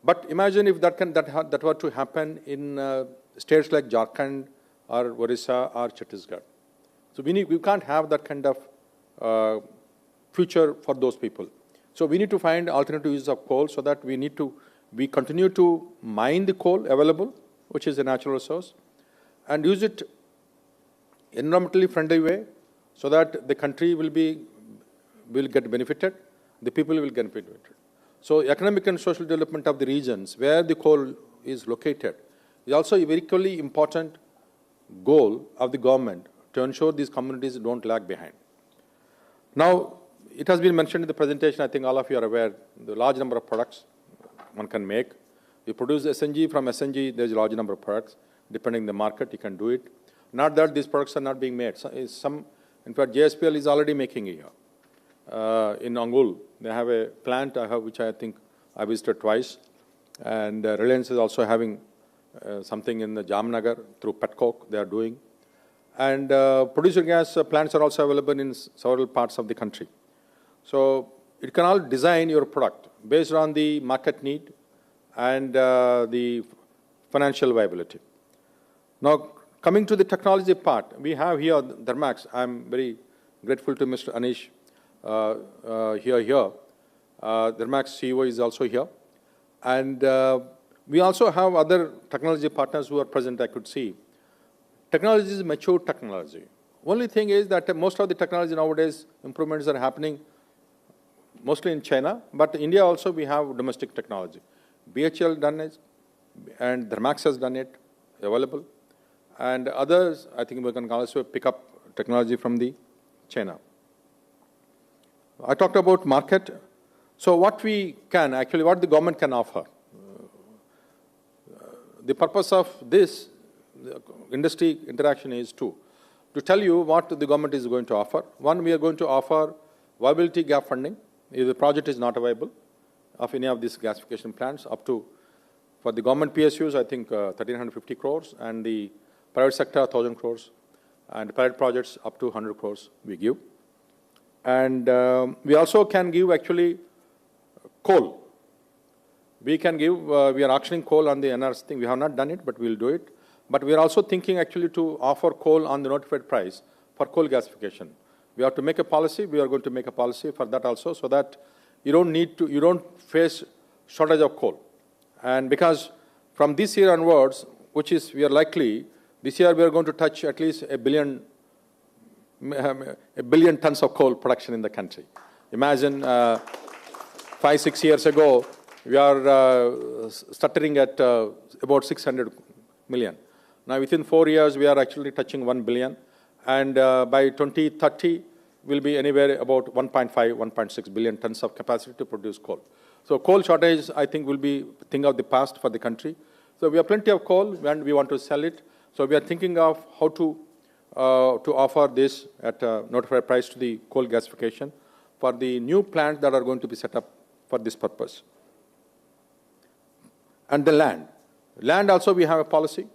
But imagine if that were to happen in states like Jharkhand or Orissa or Chhattisgarh. So we can't have that kind of future for those people. So we need to find alternative uses of coal so that we continue to mine the coal available, which is a natural resource, and use it environmentally friendly way so that the country will get benefited, the people will get benefited. So economic and social development of the regions where the coal is located is also a very equally important goal of the government to ensure these communities don't lag behind. Now, it has been mentioned in the presentation, I think all of you are aware, the large number of products one can make. You produce SNG, from SNG there's a large number of products. Depending on the market, you can do it. Not that these products are not being made. In fact, JSPL is already making it here. In Angul, they have a plant which I think I visited twice. And Reliance is also having something in the Jamnagar through Petcoke they are doing. And producer gas plants are also available in several parts of the country. So it can all design your product based on the market need and the financial viability. Now, coming to the technology part, we have here Thermax. I'm very grateful to Mr. Anish here. Thermax CEO is also here. And we also have other technology partners who are present, I could see. Technology is mature technology. Only thing is that most of the technology nowadays, improvements are happening mostly in China, but in India also we have domestic technology. BHL done it, and Thermax has done it, available. And others, I think we can also pick up technology from the China. I talked about market. So what the government can offer. The purpose of this industry interaction is to tell you what the government is going to offer. One, we are going to offer viability gap funding. If the project is not viable of any of these gasification plants, up to, for the government PSUs, I think 1,350 crores, and the private sector 1,000 crores, and private projects up to 100 crores we give. And we also can give actually coal. We can give, we are auctioning coal on the NRC thing. We have not done it, but we'll do it. But we are also thinking actually to offer coal on the notified price for coal gasification. We have to make a policy. We are going to make a policy for that also, so that you don't face shortage of coal. And because from this year onwards, which is we are likely, this year we are going to touch at least a billion tons of coal production in the country. Imagine 5-6 years ago, we are stuttering at about 600 million. Now within 4 years, we are actually touching 1 billion. And by 2030, will be anywhere about 1.5, 1.6 billion tons of capacity to produce coal. So coal shortage, I think, will be a thing of the past for the country. So we have plenty of coal and we want to sell it. So we are thinking of how to offer this at a notified price to the coal gasification for the new plants that are going to be set up for this purpose. And the land. Land also we have a policy.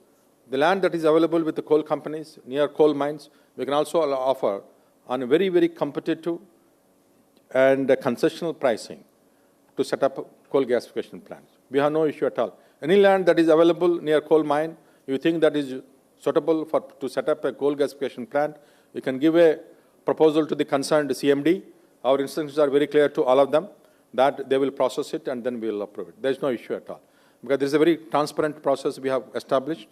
the land that is available with the coal companies near coal mines, we can also offer on a very, very competitive and concessional pricing to set up coal gasification plants. We have no issue at all. Any land that is available near coal mine, you think that is suitable to set up a coal gasification plant, you can give a proposal to the concerned CMD. Our instructions are very clear to all of them that they will process it and then we will approve it. There is no issue at all. Because there is a very transparent process we have established,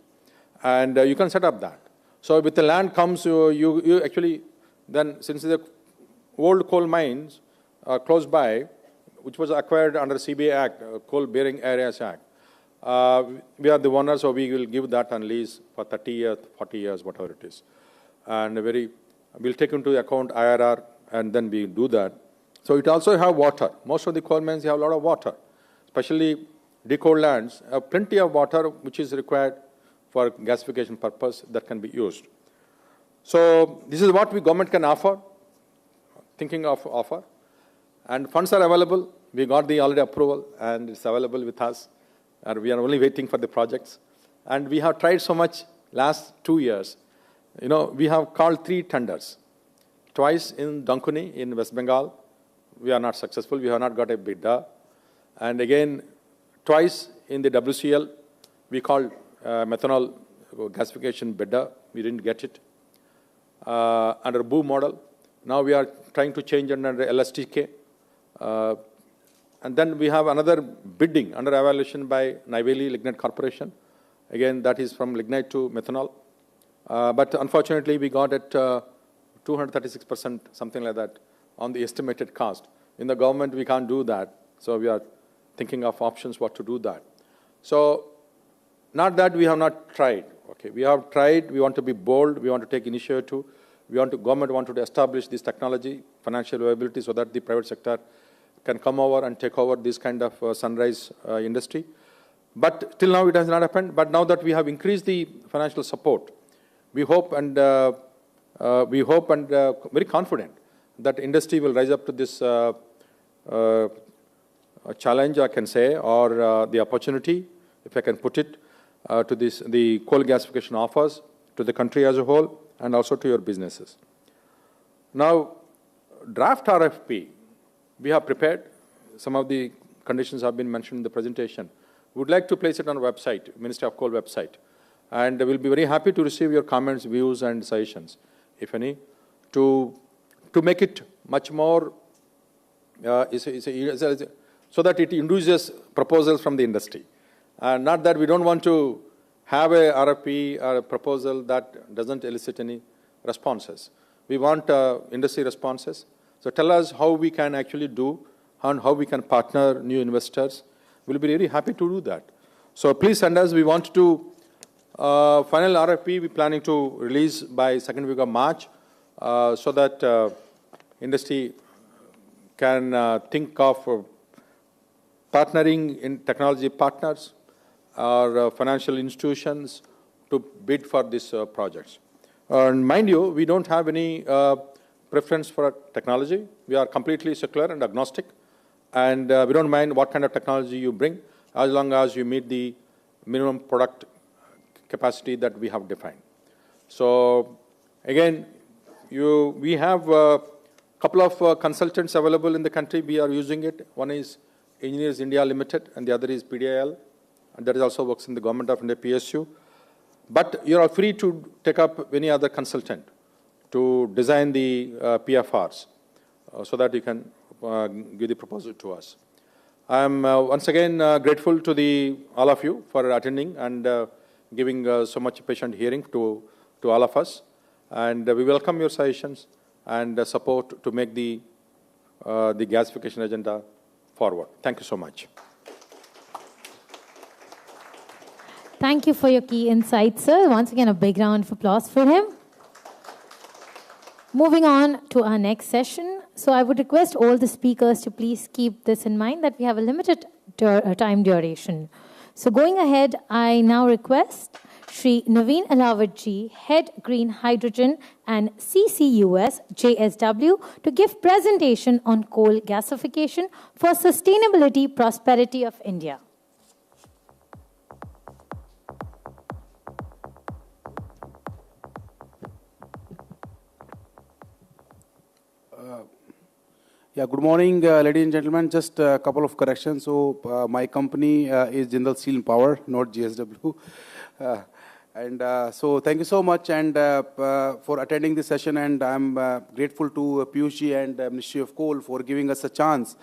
and you can set up that. So with the land comes, you actually, then since the old coal mines are close by, which was acquired under CBA Act, Coal Bearing Areas Act, we are the owners, so we will give that on lease for 30 years, 40 years, whatever it is. And we'll take into account IRR, and then we do that. So it also have water. Most of the coal mines have a lot of water, especially decoal lands have plenty of water which is required for gasification purpose that can be used. So this is what government can offer, thinking of offer. And funds are available. We got the already approval and it's available with us. And we are only waiting for the projects. And we have tried so much last 2 years. We have called 3 tenders. Twice in Dankuni in West Bengal, we are not successful. We have not got a bidder. And again, twice in the WCL, we called methanol gasification bidder. We didn't get it. Under BOO model. Now we are trying to change under LSTK. And then we have another bidding under evaluation by Neyveli Lignite Corporation. Again, that is from lignite to methanol. But unfortunately, we got it 236%, something like that, on the estimated cost. In the government, we can't do that. So we are thinking of options what to do that. So not that we have not tried. Okay, we have tried. We want to be bold. We want to take initiative. Government wanted to establish this technology, financial viability, so that the private sector can come over and take over this kind of sunrise industry. But till now, it has not happened. But now that we have increased the financial support, we hope and very confident that industry will rise up to this challenge, I can say, or the opportunity, if I can put it, to the coal gasification offers to the country as a whole and also to your businesses. Now, draft RFP, we have prepared. Some of the conditions have been mentioned in the presentation. We would like to place it on our website, Ministry of Coal website. And we'll be very happy to receive your comments, views, and suggestions, if any, to make it much more, so that it induces proposals from the industry. And not that we don't want to have a RFP or a proposal that doesn't elicit any responses. We want industry responses. So tell us how we can actually do and how we can partner new investors. We'll be really happy to do that. So please send us. We want to final RFP we're planning to release by second week of March, so that industry can think of partnering in technology partners or financial institutions to bid for these projects. And mind you, we don't have any preference for technology. We are completely secular and agnostic. And we don't mind what kind of technology you bring, as long as you meet the minimum product capacity that we have defined. So again, we have a couple of consultants available in the country. We are using it. One is Engineers India Limited, and the other is PDIL, and that is also works in the Government of India PSU. But you are free to take up any other consultant to design the PFRs, so that you can give the proposal to us. I am once again grateful to all of you for attending and giving so much patient hearing to all of us. And we welcome your suggestions and support to make the gasification agenda forward. Thank you so much. Thank you for your key insights, sir. Once again, a big round of applause for him. Moving on to our next session. So I would request all the speakers to please keep this in mind that we have a limited time duration. So going ahead, I now request Shri Naveen Alawatji, Head Green Hydrogen and CCUS JSW, to give presentation on coal gasification for sustainability prosperity of India. Yeah, good morning, ladies and gentlemen. Just a couple of corrections. So, my company is Jindal Steel and Power, not GSW. So, thank you so much and for attending this session. And I'm grateful to Piyush and Ministry of Coal for giving us a chance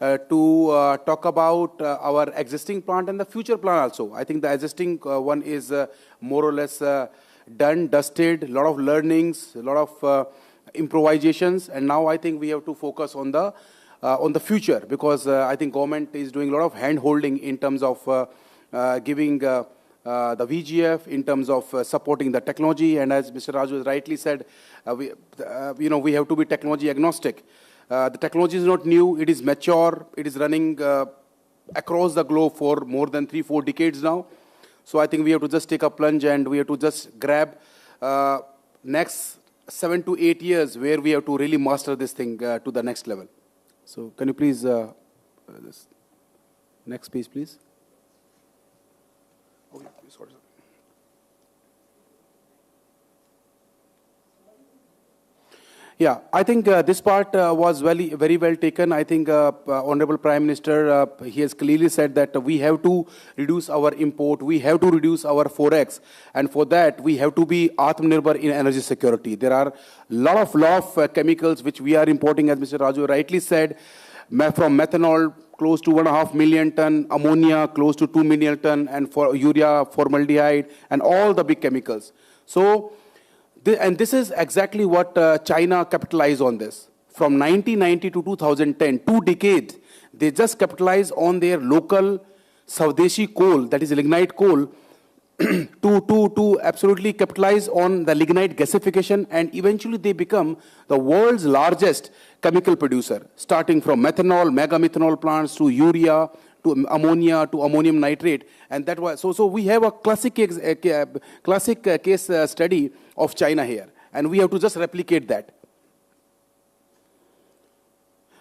to talk about our existing plant and the future plant also. I think the existing one is more or less done, dusted, a lot of learnings, a lot of improvisations, and now I think we have to focus on the future, because I think government is doing a lot of hand-holding in terms of giving the VGF, in terms of supporting the technology, and as Mr. Raju rightly said, we have to be technology agnostic. The technology is not new, it is mature, it is running across the globe for more than 3-4 decades now. So I think we have to just take a plunge and we have to just grab next 7 to 8 years where we have to really master this thing to the next level. So can you please, this next piece, please. Okay, sorry. Yeah, I think this part was very well taken. I think Honorable Prime Minister, he has clearly said that we have to reduce our import, we have to reduce our forex, and for that we have to be Atmanirbhar in energy security. There are a lot of chemicals which we are importing, as Mr. Raju rightly said, from methanol close to 1.5 million ton, ammonia close to 2 million ton, and for urea, formaldehyde, and all the big chemicals. So, and this is exactly what China capitalized on this. From 1990 to 2010, 2 decades, they just capitalized on their local Swadeshi coal, that is lignite coal, to absolutely capitalize on the lignite gasification, and eventually they become the world's largest chemical producer, starting from methanol, mega methanol plants, to urea, to ammonia, to ammonium nitrate, and that was so we have a classic case study of China here, and we have to just replicate that.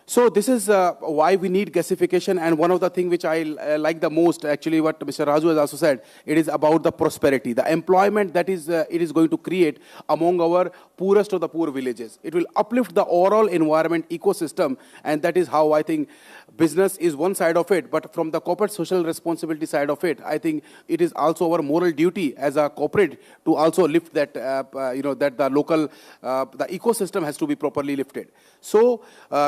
So this is why we need gasification, and one of the things which I like the most, actually, what Mr. Raju has also said, it is about the prosperity, the employment that is it is going to create among our poorest of the poor villages. It will uplift the overall environment ecosystem, and that is how I think business is one side of it, but from the corporate social responsibility side of it, I think it is also our moral duty as a corporate to also lift that, that the local, the ecosystem has to be properly lifted. So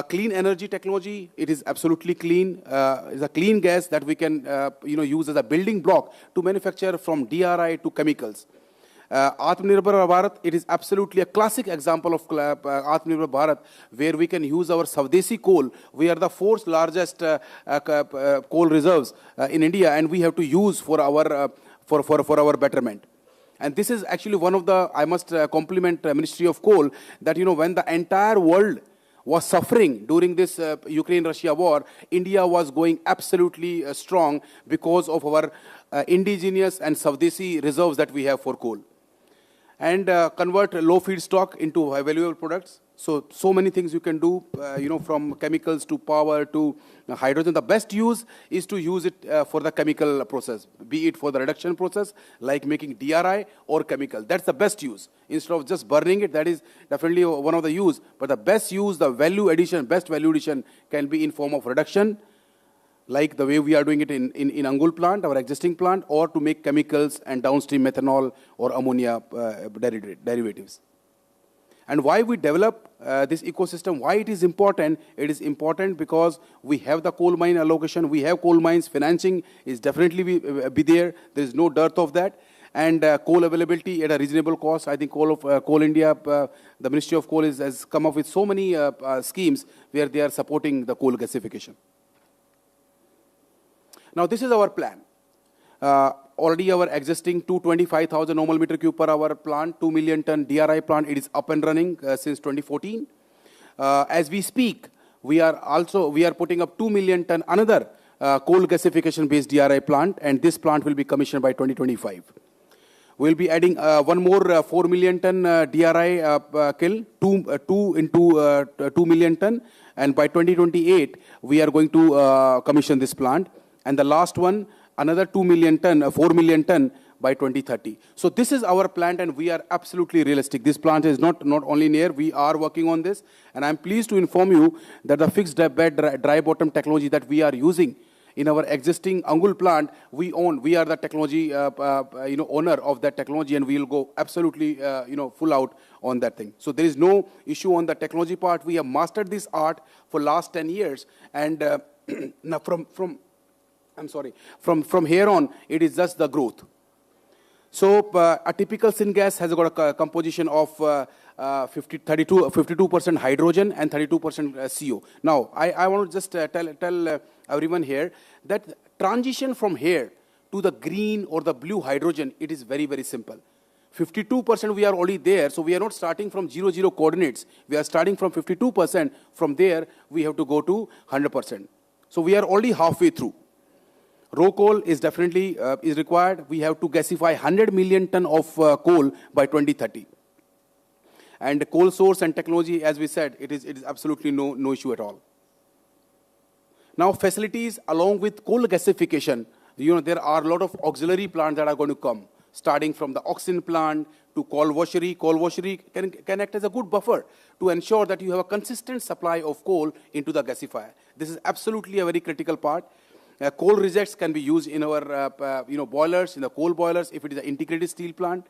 clean energy technology, it is absolutely clean. It's a clean gas that we can use as a building block to manufacture from DRI to chemicals. Atmanirbhar Bharat, it is absolutely a classic example of Atmanirbhar Bharat, where we can use our Swadeshi coal. We are the 4th largest coal reserves in India, and we have to use for our for our betterment. And this is actually one of the, I must compliment Ministry of Coal, that when the entire world was suffering during this Ukraine-Russia war, India was going absolutely strong because of our indigenous and Swadeshi reserves that we have for coal. And convert low feedstock into valuable products. So many things you can do, from chemicals to power to hydrogen. The best use is to use it for the chemical process, be it for the reduction process, like making DRI or chemical. That's the best use. Instead of just burning it, that is definitely one of the use. But the best use, the value addition, best value addition can be in form of reduction, like the way we are doing it in Angul plant, our existing plant, or to make chemicals and downstream methanol or ammonia derivatives. And why we develop this ecosystem, why it is important? It is important because we have the coal mine allocation, we have coal mines, financing is definitely be there, there is no dearth of that. And coal availability at a reasonable cost. I think Coal India, the Ministry of Coal has come up with so many schemes where they are supporting the coal gasification. Now, this is our plan. Already our existing 225,000 normal meter cube per hour plant, 2 million ton DRI plant, it is up and running since 2014. As we speak, we are putting up 2 million ton another coal gasification based DRI plant, and this plant will be commissioned by 2025. We'll be adding one more 4 million ton DRI kiln, 2 million ton, and by 2028 we are going to commission this plant. And the last one, another 2 million ton, 4 million ton by 2030. So this is our plant, and we are absolutely realistic. This plant is not only near, we are working on this. And I'm pleased to inform you that the fixed bed dry bottom technology that we are using in our existing Angul plant, we own. We are the technology owner of that technology, and we will go absolutely full out on that thing. So there is no issue on the technology part. We have mastered this art for last 10 years, and now from here on, it is just the growth. So a typical syngas has got a composition of 52% hydrogen and 32% CO. Now, I want to just tell everyone here that transition from here to the green or the blue hydrogen, it is very, very simple. 52% we are already there, so we are not starting from 0 coordinates. We are starting from 52%. From there, we have to go to 100%. So we are already halfway through. Raw coal is definitely is required. We have to gasify 100 million ton of coal by 2030. And the coal source and technology, as we said, it is absolutely no issue at all. Now, facilities along with coal gasification, there are a lot of auxiliary plants that are going to come, starting from the oxygen plant to coal washery. Coal washery can act as a good buffer to ensure that you have a consistent supply of coal into the gasifier. This is absolutely a very critical part. Coal rejects can be used in our boilers, in the coal boilers, if it is an integrated steel plant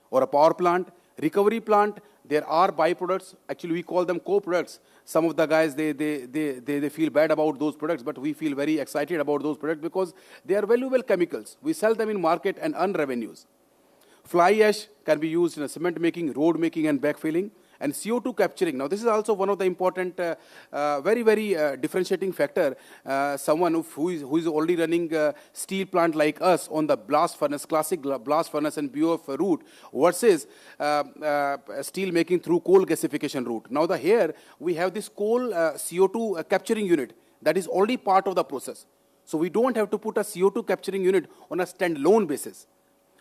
or a power plant. Recovery plant, there are byproducts. Actually, we call them co-products. Some of the guys, they feel bad about those products, but we feel very excited about those products because they are valuable chemicals. We sell them in market and earn revenues. Fly ash can be used in cement making, road making, and backfilling. And CO2 capturing. Now, this is also one of the important, very, very differentiating factor. Someone who is already running a steel plant like us on the blast furnace, classic blast furnace and BOF route versus steel making through coal gasification route. Now, here we have this coal CO2 capturing unit that is already part of the process. So we don't have to put a CO2 capturing unit on a standalone basis.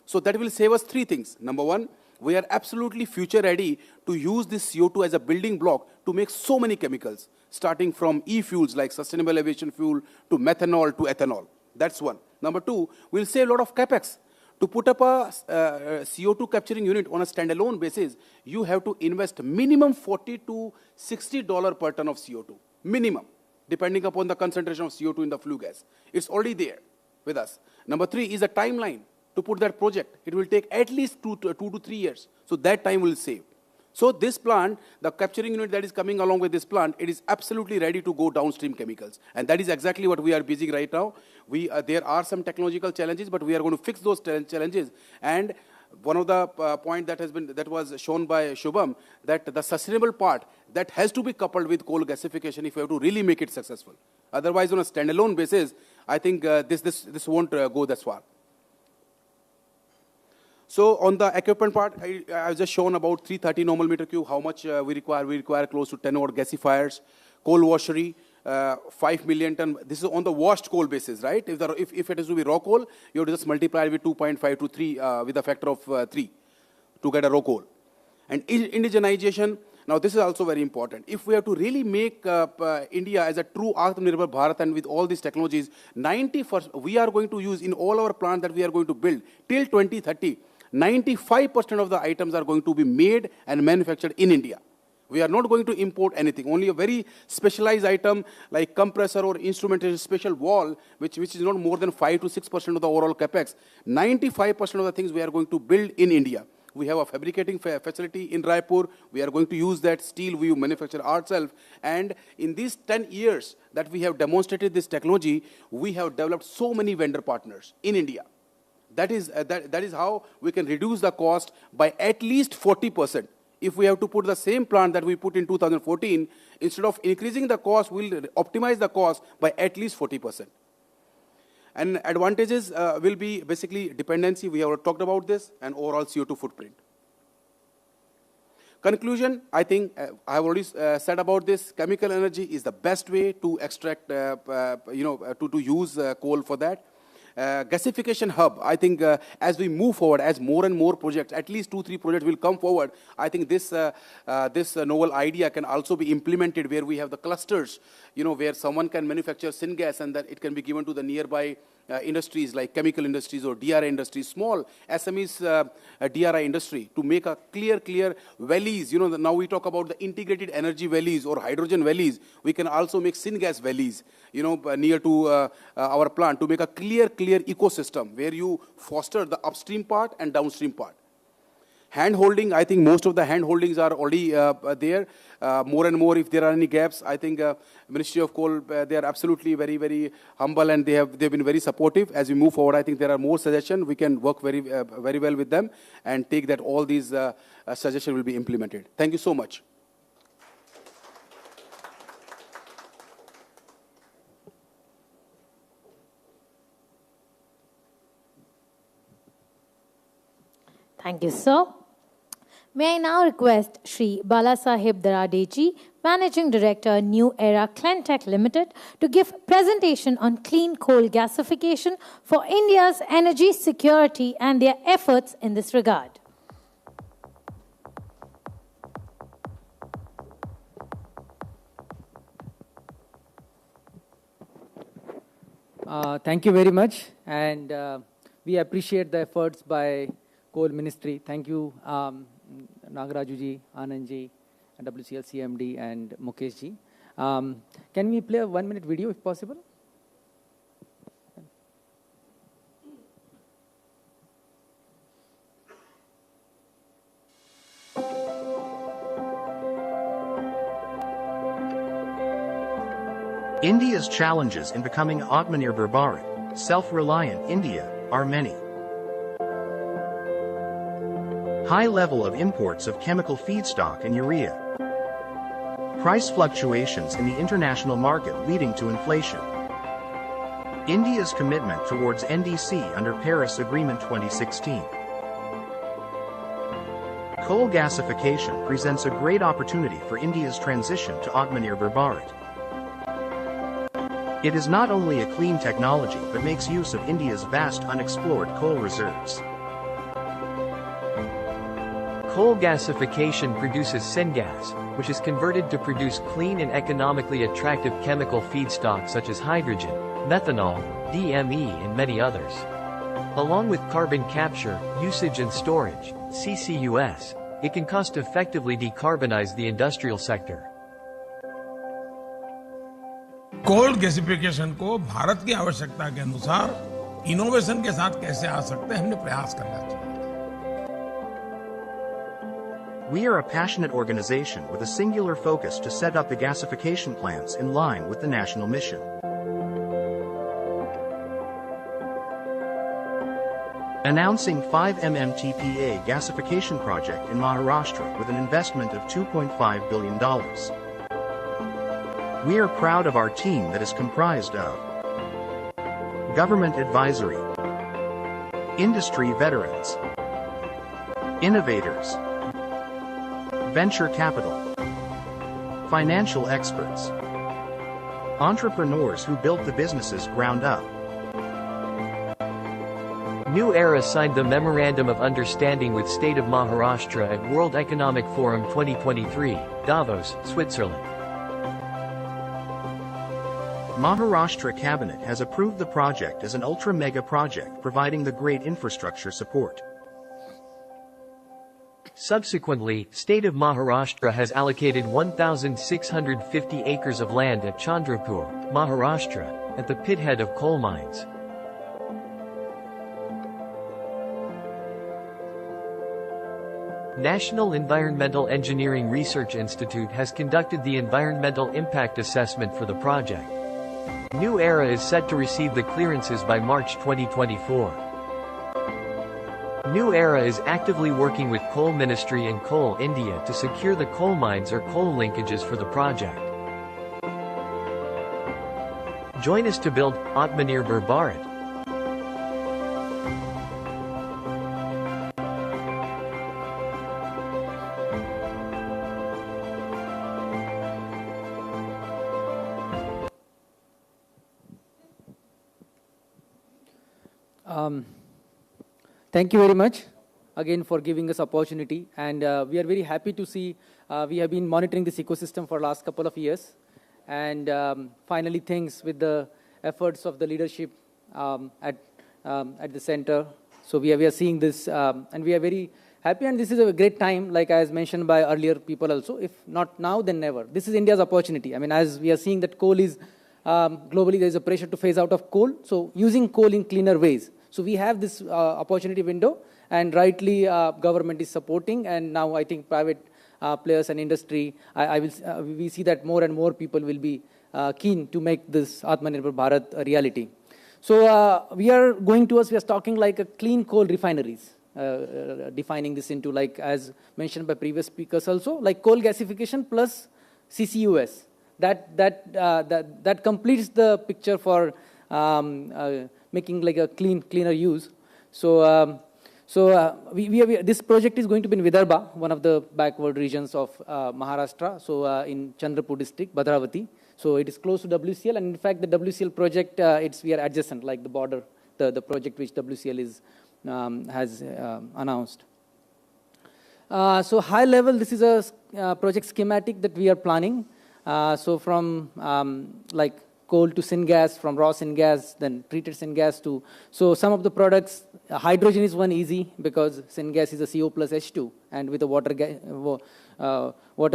So that will save us three things. Number one, we are absolutely future ready to use this CO2 as a building block to make so many chemicals, starting from e-fuels like sustainable aviation fuel to methanol to ethanol. That's one. Number two, we'll save a lot of capex. To put up a CO2 capturing unit on a standalone basis, you have to invest minimum $40 to $60 per ton of CO2. Minimum, depending upon the concentration of CO2 in the flue gas. It's already there with us. Number three is the timeline. To put that project, it will take at least 2 to 3 years. So that time will save. So this plant, the capturing unit that is coming along with this plant, it is absolutely ready to go downstream chemicals. And that is exactly what we are busy right now. There are some technological challenges, but we are going to fix those challenges. And one of the point that was shown by Shubham, that the sustainable part, that has to be coupled with coal gasification if you have to really make it successful. Otherwise, on a standalone basis, I think this won't go that far. So on the equipment part, I've just shown about 330 normal meter cube, how much we require. We require close to 10 odd gasifiers, coal washery, 5 million ton. This is on the washed coal basis, right? If it has to be raw coal, you have to just multiply with 2.5 to 3 with a factor of 3 to get a raw coal. And indigenization, now this is also very important. If we have to really make India as a true Atmanirbhar Bharat and with all these technologies, 90% we are going to use in all our plants that we are going to build till 2030. 95% of the items are going to be made and manufactured in India. We are not going to import anything. Only a very specialized item like compressor or instrumentation special wall, which is not more than 5 to 6% of the overall capex. 95% of the things we are going to build in India. We have a fabricating facility in Raipur. We are going to use that steel we manufacture ourselves. And in these 10 years that we have demonstrated this technology, we have developed so many vendor partners in India. That is how we can reduce the cost by at least 40%. If we have to put the same plant that we put in 2014, instead of increasing the cost, we'll optimize the cost by at least 40%. And advantages will be basically dependency. We have talked about this, and overall CO2 footprint. Conclusion, I think I have already said about this. Chemical energy is the best way to extract, to use coal for that. gasification hub, I think as we move forward, as more and more projects, at least 2-3 projects will come forward, I think this novel idea can also be implemented where we have the clusters, where someone can manufacture syngas and that it can be given to the nearby industries like chemical industries or DRI industries, small SMEs DRI industry, to make a clear valleys. Now we talk about the integrated energy valleys or hydrogen valleys. We can also make syngas valleys, near to our plant, to make a clear ecosystem where you foster the upstream part and downstream part. Hand-holding, I think most of the hand-holdings are already there. More and more, if there are any gaps, I think Ministry of Coal, they are absolutely very humble, and they've been very supportive. As we move forward, I think there are more suggestions. We can work very well with them and take that all these suggestions will be implemented. Thank you so much. Thank you, sir. May I now request Shri Balasaheb Daradeji, Managing Director, New Era Cleantech Limited, to give presentation on clean coal gasification for India's energy security and their efforts in this regard. Thank you very much, and we appreciate the efforts by Coal Ministry. Thank you, Nagarajuji, Anandji, WCL CMD, and Mukeshji. Can we play a 1-minute video if possible? India's challenges in becoming Atmanirbhar Bharat, self-reliant India, are many. High level of imports of chemical feedstock and urea. Price fluctuations in the international market leading to inflation. India's commitment towards NDC under Paris Agreement 2016. Coal gasification presents a great opportunity for India's transition to Atmanirbhar Bharat. It is not only a clean technology but makes use of India's vast unexplored coal reserves. Coal gasification produces syngas, which is converted to produce clean and economically attractive chemical feedstocks such as hydrogen, methanol, DME, and many others. Along with carbon capture, usage and storage, CCUS, it can cost-effectively decarbonize the industrial sector. Coal gasification को भारत की आवश्यकता के अनुसार innovation के साथ कैसे आ सकते हैं, हमने प्रयास करना चाहिए. We are a passionate organization with a singular focus to set up the gasification plants in line with the national mission. Announcing 5 MMTPA gasification project in Maharashtra with an investment of $2.5 billion. We are proud of our team that is comprised of government advisory, industry veterans, innovators, venture capital, financial experts, entrepreneurs who built the businesses ground up. New Era signed the Memorandum of Understanding with State of Maharashtra at World Economic Forum 2023, Davos, Switzerland. Maharashtra Cabinet has approved the project as an ultra-mega project providing the great infrastructure support. Subsequently, State of Maharashtra has allocated 1,650 acres of land at Chandrapur, Maharashtra, at the pithead of coal mines. National Environmental Engineering Research Institute has conducted the environmental impact assessment for the project. New Era is set to receive the clearances by March 2024. New Era is actively working with Coal Ministry and Coal India to secure the coal mines or coal linkages for the project. Join us to build Atmanirbhar Bharat. Thank you very much again for giving us opportunity. And we are very happy to see we have been monitoring this ecosystem for the last couple of years. And finally, things with the efforts of the leadership at the center. So we are seeing this, and we are very happy. And this is a great time, like as mentioned by earlier people also. If not now, then never. This is India's opportunity. I mean, as we are seeing that coal is, globally there is a pressure to phase out of coal. So using coal in cleaner ways. So we have this opportunity window, and rightly government is supporting. And now I think private players and industry, we see that more and more people will be keen to make this Atmanirbhar Bharat a reality. So we are talking like a clean coal refineries, defining this into, like as mentioned by previous speakers also, like coal gasification plus CCUS. That completes the picture for making like a cleaner use. So this project is going to be in Vidarbha, one of the backward regions of Maharashtra, so in Chandrapur district, Bhadravati. So it is close to WCL, and in fact the WCL project, we are adjacent, like the border, the project which WCL has announced. So high level, this is a project schematic that we are planning. So from like coal to syngas, from raw syngas, then treated syngas to, so some of the products, hydrogen is one easy because syngas is a CO plus H2, and with the water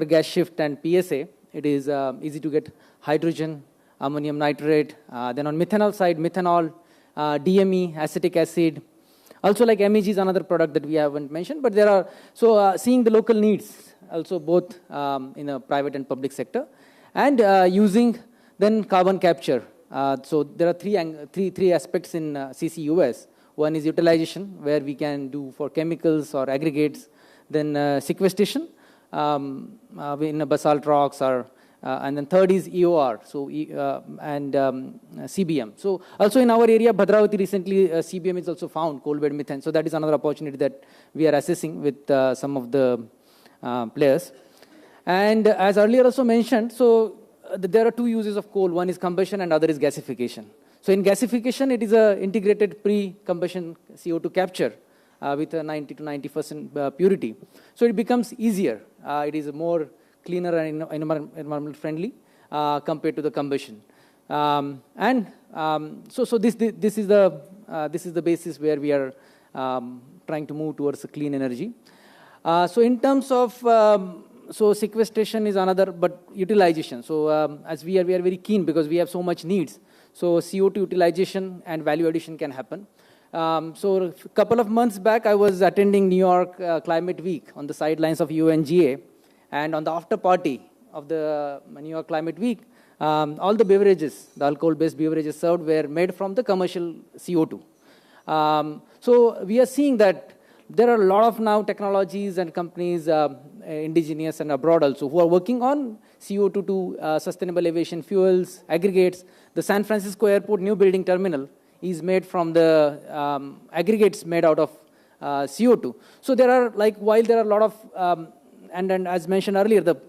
gas shift and PSA, it is easy to get hydrogen, ammonium nitrate, then on methanol side, methanol, DME, acetic acid. Also like MEG is another product that we haven't mentioned, but there are, so seeing the local needs, also both in a private and public sector, and using then carbon capture. So there are three aspects in CCUS. One is utilization, where we can do for chemicals or aggregates, then sequestration in basalt rocks, or and then third is EOR, so and CBM. So also in our area, Bhadravati recently, CBM is also found, coal bed methane. So that is another opportunity that we are assessing with some of the players. And as earlier also mentioned, so there are two uses of coal. One is combustion and other is gasification. So in gasification, it is a integrated pre-combustion CO2 capture with a 90 to 90% purity. So it becomes easier. It is more cleaner and environment friendly compared to the combustion. So this is the basis where we are trying to move towards a clean energy. So in terms of so sequestration is another, but utilization. So as we are very keen because we have so much needs. So CO2 utilization and value addition can happen. So a couple of months back, I was attending New York Climate Week on the sidelines of UNGA. And on the after party of the New York Climate Week, all the beverages, the alcohol-based beverages served were made from the commercial CO2. So we are seeing that there are a lot of now technologies and companies, indigenous and abroad also, who are working on CO2 to sustainable aviation fuels, aggregates. The San Francisco Airport new building terminal is made from the aggregates made out of CO2. So there are, like, while there are a lot of, and as mentioned earlier, the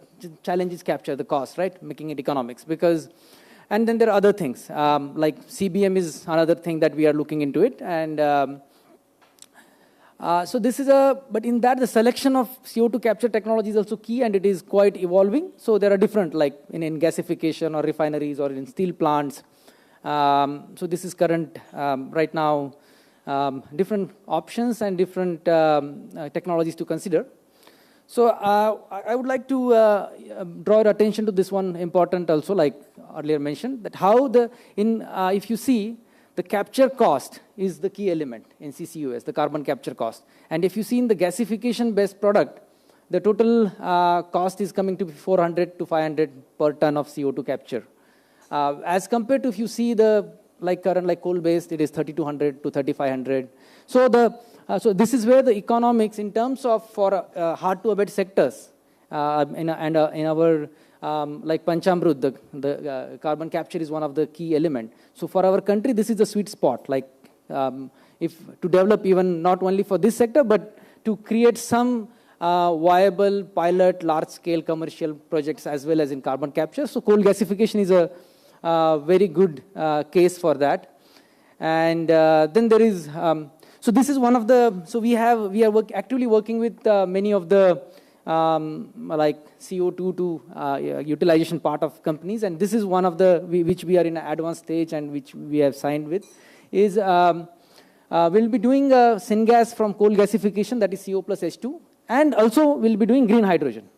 challenge is capture the cost, right? Making it economics, because, and then there are other things, like CBM is another thing that we are looking into it. And so this is but in that the selection of CO2 capture technology is also key, and it is quite evolving. So there are different, like in gasification or refineries or in steel plants. So this is current, right now, different options and different technologies to consider. So I would like to draw your attention to this one important also, like earlier mentioned, that how if you see, the capture cost is the key element in CCUS, the carbon capture cost. And if you see in the gasification-based product, the total cost is coming to be 400 to 500 per ton of CO2 capture. As compared to if you see the current coal-based, it is 3,200 to 3,500. So this is where the economics in terms of for hard-to-abate sectors in our like Panchamrut, the carbon capture is one of the key elements. So for our country, this is the sweet spot. Like if to develop even not only for this sector, but to create some viable pilot, large-scale commercial projects as well as in carbon capture. So coal gasification is a very good case for that. And then there is, so this is one of the, so we are actively working with many of the like CO2 to utilization part of companies, and this is one of the, which we are in an advanced stage and which we have signed with, is we'll be doing syngas from coal gasification, that is CO plus H2, and also we'll be doing green hydrogen.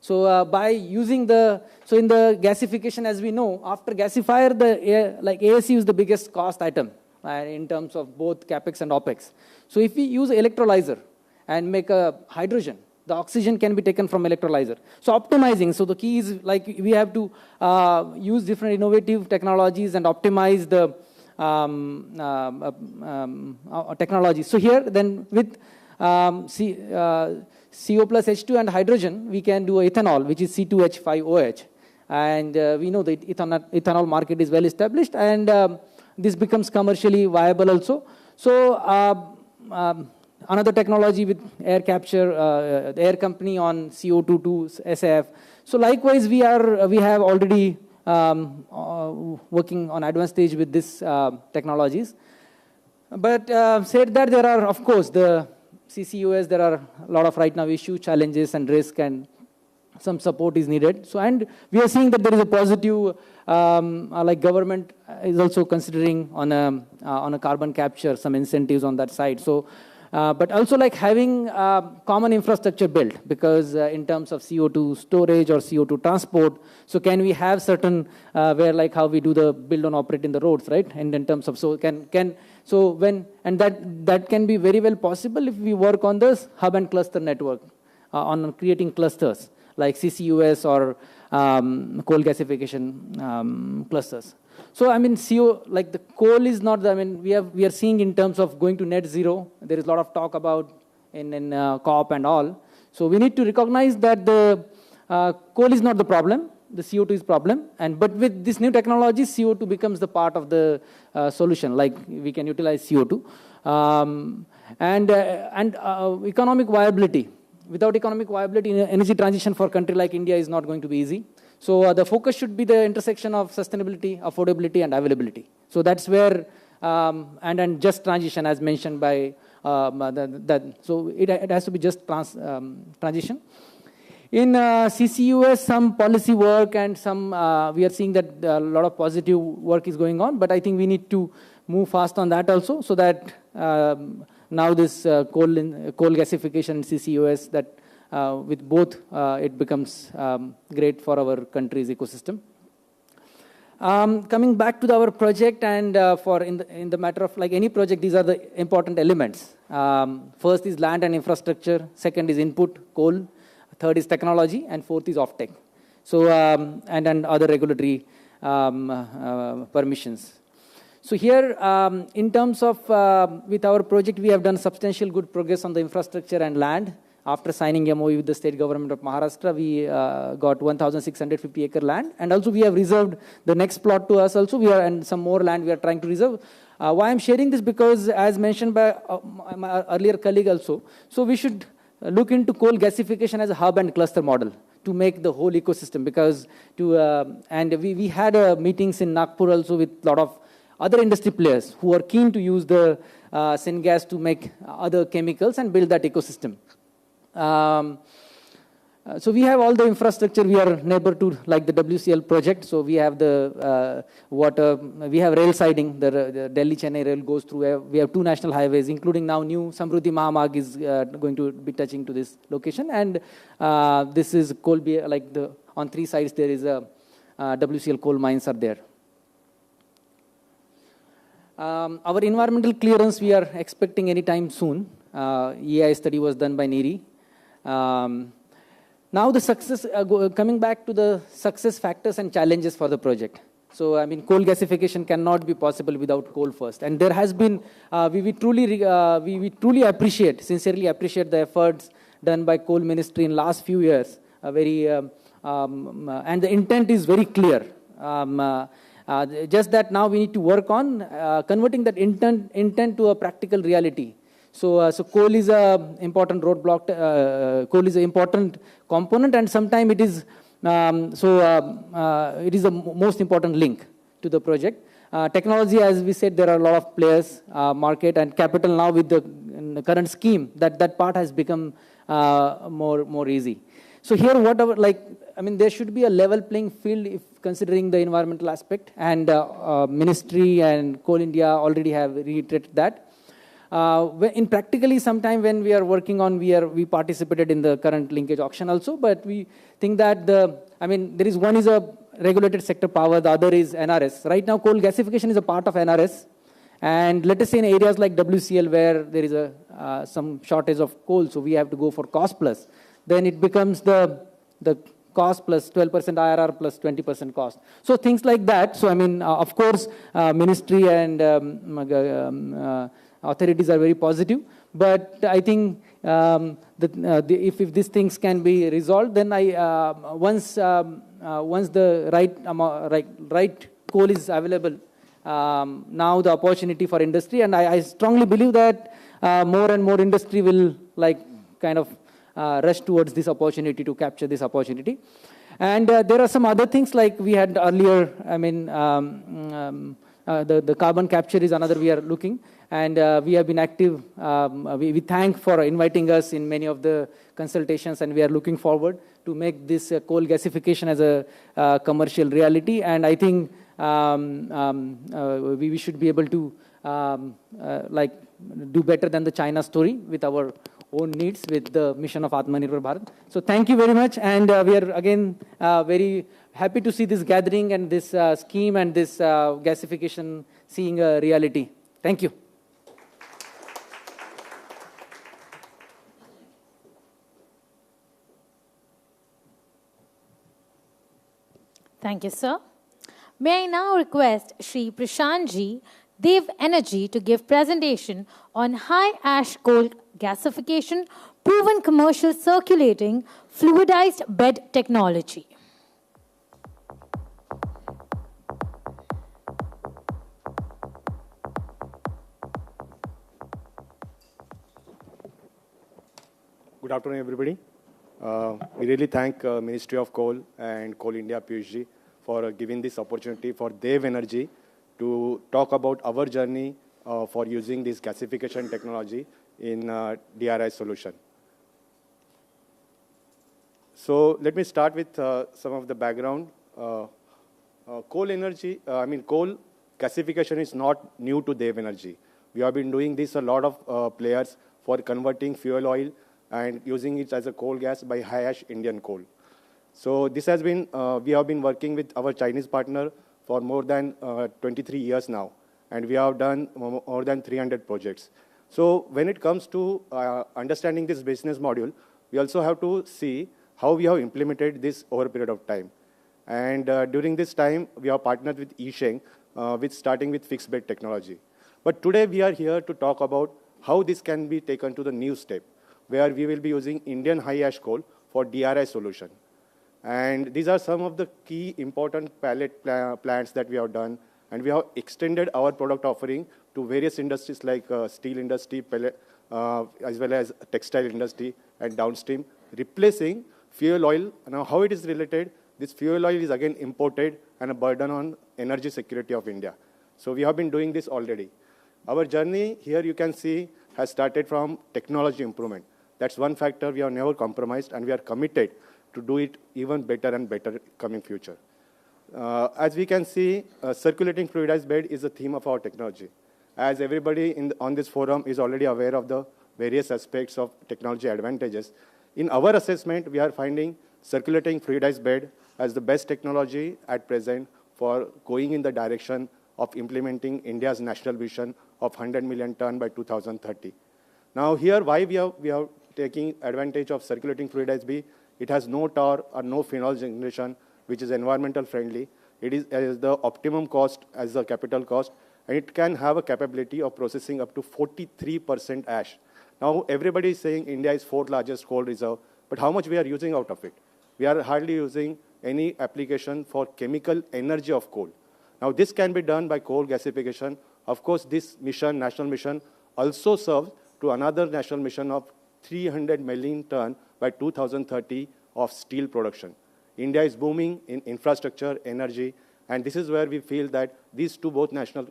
So by using the, so in the gasification, as we know, after gasifier, like ASU is the biggest cost item in terms of both capex and opex. So if we use electrolyzer and make a hydrogen, the oxygen can be taken from electrolyzer. So optimizing, so the key is like we have to use different innovative technologies and optimize the technology. So here then with CO plus H2 and hydrogen, we can do ethanol, which is C2H5OH. And we know the ethanol market is well established, and this becomes commercially viable also. So another technology with air capture, the air company on CO2 to SAF. So likewise, we have already working on advanced stage with these technologies. But said that, there are, of course, the CCUS, there are a lot of right now issue, challenges and risk, and some support is needed. So, and we are seeing that there is a positive, like government is also considering on a carbon capture, some incentives on that side. So, but also like having common infrastructure built, because in terms of CO2 storage or CO2 transport, so can we have certain where like how we do the build on operate in the roads, right? And in terms of, so so when, and that can be very well possible if we work on this hub and cluster network, on creating clusters like CCUS or coal gasification clusters. So I mean, like the coal is not, I mean, we are seeing in terms of going to net zero. There is a lot of talk about in COP and all. So we need to recognize that the coal is not the problem. The CO2 is problem, but with this new technology, CO2 becomes the part of the solution. Like we can utilize CO2, and economic viability. Without economic viability, energy transition for a country like India is not going to be easy. So the focus should be the intersection of sustainability, affordability, and availability. So that's where, and just transition, as mentioned by so it has to be just transition. In CCUS, some policy work and some, we are seeing that a lot of positive work is going on, but I think we need to move fast on that also, so that now this coal gasification and CCUS, that with both, it becomes great for our country's ecosystem. Coming back to our project, and in the matter of like any project, these are the important elements. First is land and infrastructure. Second is input, coal. Third is technology, and fourth is offtake. So, and other regulatory permissions. So here, in terms of, with our project, we have done substantial good progress on the infrastructure and land. After signing MOU with the state government of Maharashtra, we got 1,650 acre land. And also we have reserved the next plot to us also. And some more land we are trying to reserve. Why I'm sharing this, because as mentioned by my earlier colleague also, so we should look into coal gasification as a hub and cluster model to make the whole ecosystem, because and we had meetings in Nagpur also with a lot of other industry players who are keen to use the syngas to make other chemicals and build that ecosystem. So we have all the infrastructure. We are neighbor to like the WCL project. So we have the water, we have rail siding, the Delhi-Chennai rail goes through. We have 2 national highways, including now new Samruddhi Mahamarg is going to be touching to this location. And this is coal, like on 3 sides there is a WCL coal mines are there. Our environmental clearance we are expecting anytime soon. EI study was done by NEERI. Now the success, coming back to the success factors and challenges for the project. So, I mean, coal gasification cannot be possible without coal first. And there has been, we truly appreciate, sincerely appreciate the efforts done by Coal Ministry in last few years. And the intent is very clear. Just that now we need to work on converting that intent to a practical reality. So coal is an important roadblock. Coal is an important component, and sometimes it is it is the most important link to the project. technology, as we said, there are a lot of players, market and capital now with the current scheme, that part has become more easy. So here, whatever, there should be a level playing field if considering the environmental aspect, and Ministry and Coal India already have reiterated that. In practically, sometime when we are working on, we participated in the current linkage auction also, but we think that there is one is a regulated sector power, the other is NRS. Right now, coal gasification is a part of NRS, and let us say in areas like WCL where there is some shortage of coal, so we have to go for cost plus. Then it becomes the cost plus 12% IRR plus 20% cost. So things like that. So of course, Ministry and authorities are very positive, but I think if these things can be resolved, then once the right coal is available, now the opportunity for industry, and I strongly believe that more and more industry will rush towards this opportunity to capture this opportunity. And there are some other things like we had earlier, the carbon capture is another we are looking, and we have been active. We thank for inviting us in many of the consultations, and we are looking forward to make this coal gasification as a commercial reality. And I think we should be able to do better than the China story with our own needs with the mission of Atmanirbhar Bharat. So thank you very much, and we are again very happy to see this gathering and this scheme and this gasification seeing a reality. Thank you. Thank you, sir. May I now request Shri Prashantji, Dev Energy, to give presentation on high ash coal gasification, proven commercial circulating fluidized bed technology. Good afternoon, everybody. We really thank Ministry of Coal and Coal India PhD for giving this opportunity for Dev Energy to talk about our journey for using this gasification technology in DRI solution. So let me start with some of the background. Coal gasification is not new to Dev Energy. We have been doing this a lot of players for converting fuel oil and using it as a coal gas by high ash Indian coal. So this has been, we have been working with our Chinese partner for more than 23 years now, and we have done more than 300 projects. So when it comes to understanding this business module, we also have to see how we have implemented this over a period of time. And during this time, we have partnered with Yisheng, starting with fixed bed technology. But today we are here to talk about how this can be taken to the new step, where we will be using Indian high ash coal for DRI solution. And these are some of the key important pellet plants that we have done. And we have extended our product offering to various industries like steel industry, pellet, as well as textile industry and downstream, replacing fuel oil. Now, how it is related? This fuel oil is again imported and a burden on energy security of India. So we have been doing this already. Our journey here, you can see, has started from technology improvement. That's one factor we have never compromised, and we are committed to do it even better and better coming future. As we can see, circulating fluidized bed is the theme of our technology. As everybody on this forum is already aware of the various aspects of technology advantages, in our assessment, we are finding circulating fluidized bed as the best technology at present for going in the direction of implementing India's national vision of 100 million ton by 2030. Now here, why we are taking advantage of circulating fluidized bed? It has no tar or no phenol generation, which is environmental friendly. It is the optimum cost as the capital cost, and it can have a capability of processing up to 43% ash. Now, everybody is saying India is fourth largest coal reserve, but how much we are using out of it? We are hardly using any application for chemical energy of coal. Now, this can be done by coal gasification. Of course, this mission, national mission, also serves to another national mission of 300 million ton by 2030 of steel production. India is booming in infrastructure, energy, And this is where we feel that these two both national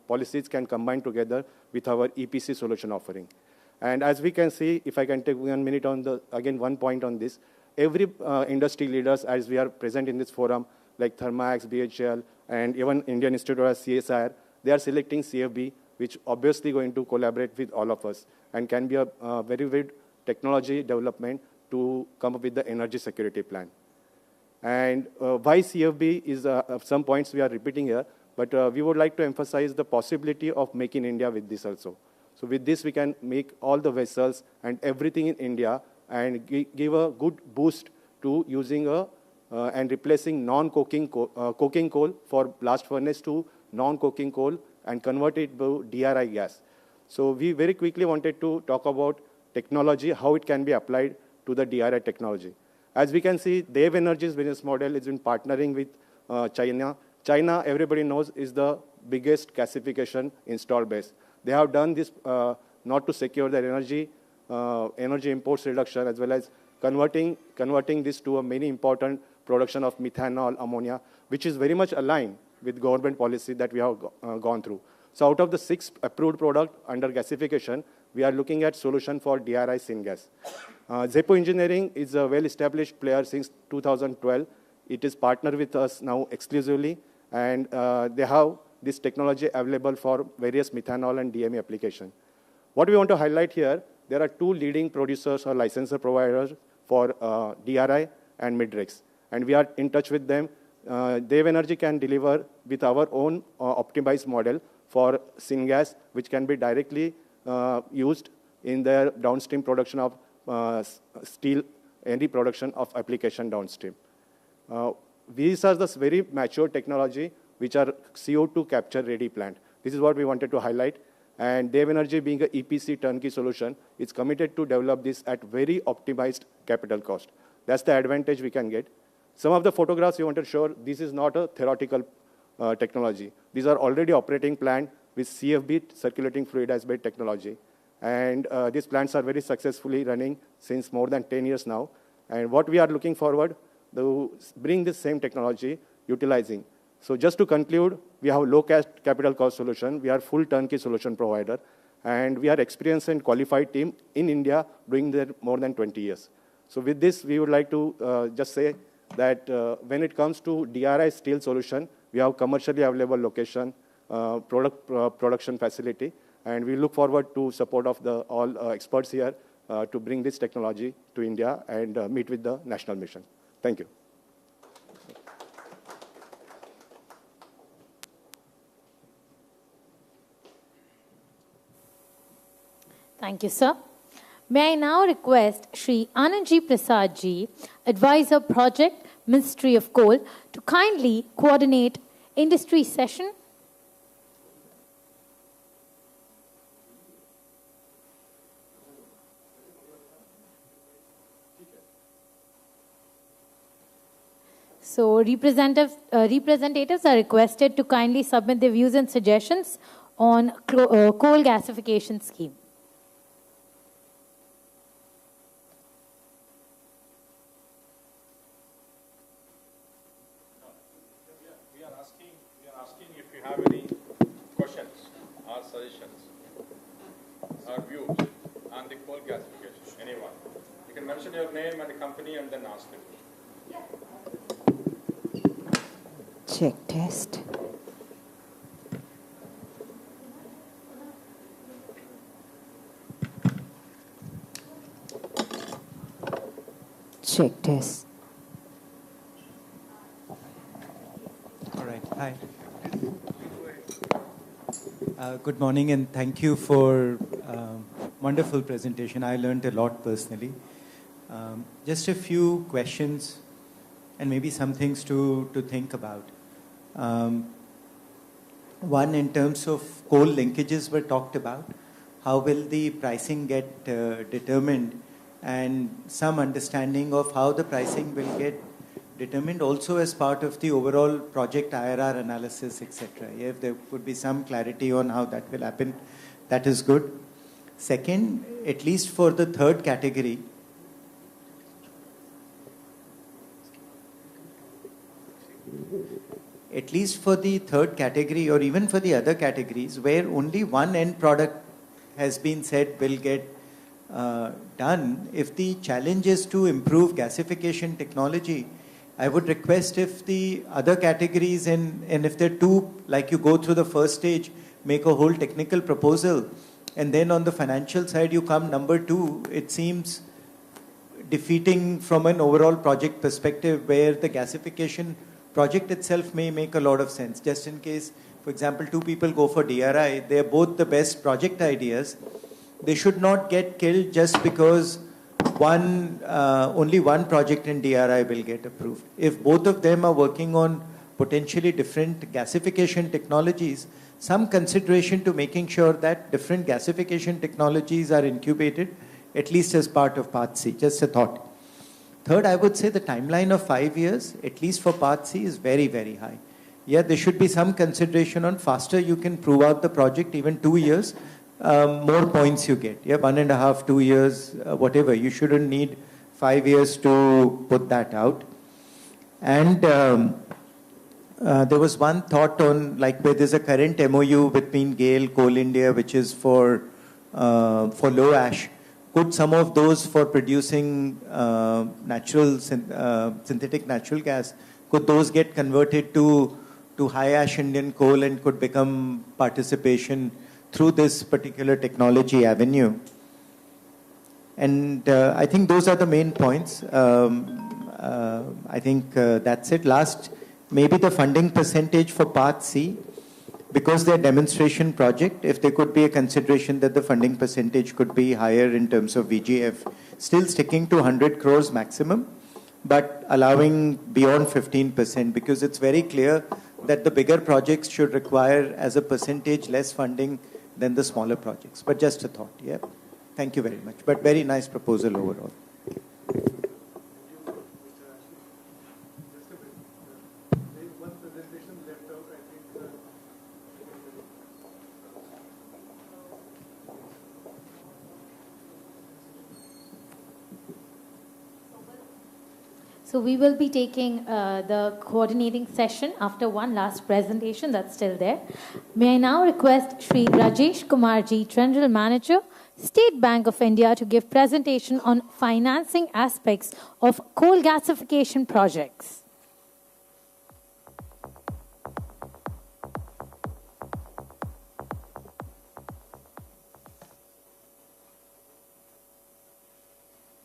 policies can combine together with our EPC solution offering. And as we can see, if I can take 1 minute on again, one point on this, every industry leaders, as we are present in this forum, like Thermax, BHL, and even Indian Institute of CSIR, they are selecting CFB, which obviously going to collaborate with all of us and can be a very good technology development to come up with the energy security plan. And why CFB is some points we are repeating here, but we would like to emphasize the possibility of making India with this also. So with this, we can make all the vessels and everything in India and give a good boost to using and replacing non-coking coking coal for blast furnace to non-coking coal and convert it to DRI gas. So we very quickly wanted to talk about technology, how it can be applied to the DRI technology. As we can see, Dev Energy's business model has been partnering with China. China, everybody knows, is the biggest gasification install base. They have done this not to secure their energy imports reduction, as well as converting this to a many important production of methanol, ammonia, which is very much aligned with government policy that we have gone through. So out of the 6 approved products under gasification, we are looking at solution for DRI syngas. Zepo Engineering is a well-established player since 2012. It is partnered with us now exclusively, and they have this technology available for various methanol and DME application. What we want to highlight here, there are 2 leading producers or licensor providers for DRI and Midrex, and we are in touch with them. Dev Energy can deliver with our own optimized model for syngas, which can be directly used in their downstream production of steel, any production of application downstream. These are the very mature technology which are CO2 capture ready plant. This is what we wanted to highlight. And Dev Energy, being an EPC turnkey solution, is committed to develop this at very optimized capital cost. That's the advantage we can get. Some of the photographs we want to show, this is not a theoretical technology. These are already operating plant with CFB, circulating fluidized bed technology. And these plants are very successfully running since more than 10 years now. And what we are looking forward to bring this same technology utilizing. So just to conclude, we have low capital cost solution. We are full turnkey solution provider. And we are experienced and qualified team in India doing that more than 20 years. So with this, we would like to just say that when it comes to DRI steel solution, we have commercially available location, production facility, and we look forward to support of all experts here to bring this technology to India and meet with the national mission. Thank you. Thank you, sir. May I now request Shri Anandji Prasad Ji, Advisor Project, Ministry of Coal, to kindly coordinate industry session. So representatives are requested to kindly submit their views and suggestions on coal gasification scheme. We are asking if you have any questions or suggestions or views on the coal gasification. Anyone? You can mention your name and the company and then ask them. Check test. Check test. All right. Hi. Good morning, and thank you for wonderful presentation. I learned a lot personally. Just a few questions and maybe some things to think about. One, in terms of coal linkages were talked about. How will the pricing get determined, and some understanding of how the pricing will get determined also as part of the overall project IRR analysis, etc. If there would be some clarity on how that will happen, that is good. Second, at least for the third category, at least for the third category or even for the other categories where only one end product has been said will get done, if the challenge is to improve gasification technology, I would request if the other categories and if there are two, like you go through the first stage, make a whole technical proposal, and then on the financial side you come number two, it seems defeating from an overall project perspective where the gasification project itself may make a lot of sense. Just in case, for example, two people go for DRI, they're both the best project ideas. They should not get killed just because only one project in DRI will get approved. If both of them are working on potentially different gasification technologies, some consideration to making sure that different gasification technologies are incubated, at least as part of Path C. Just a thought. Third, I would say the timeline of 5 years, at least for Path C, is very, very high. Yeah, there should be some consideration on faster you can prove out the project, even 2 years, more points you get. Yeah, 1.5, 2 years, whatever. You shouldn't need 5 years to put that out. And there was one thought on, like, where there's a current MOU between GAIL, Coal India, which is for low ash. Could some of those for producing synthetic natural gas, could those get converted to high ash Indian coal and could become participation through this particular technology avenue? And I think those are the main points. I think that's it. Last, maybe the funding percentage for Path C, because they're demonstration project, if there could be a consideration that the funding percentage could be higher in terms of VGF, still sticking to 100 crores maximum, but allowing beyond 15%, because it's very clear that the bigger projects should require as a percentage less funding than the smaller projects. But just a thought, yeah. Thank you very much. But very nice proposal overall. So we will be taking the coordinating session after one last presentation that's still there. May I now request Shri Rajesh Kumarji, General Manager, State Bank of India, to give presentation on financing aspects of coal gasification projects.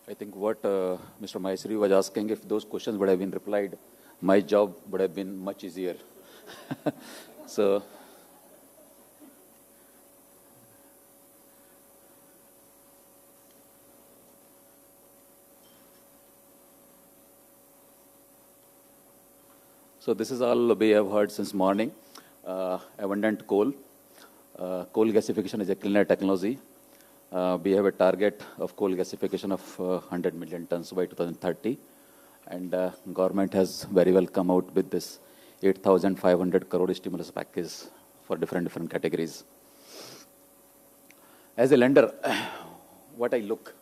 I think what Mr. Maheshwari was asking, if those questions would have been replied, my job would have been much easier. So, this is all we have heard since morning. Abundant coal. Coal gasification is a cleaner technology. We have a target of coal gasification of 100 million tons by 2030. And government has very well come out with this 8,500 crore stimulus package for different categories. As a lender, what I look.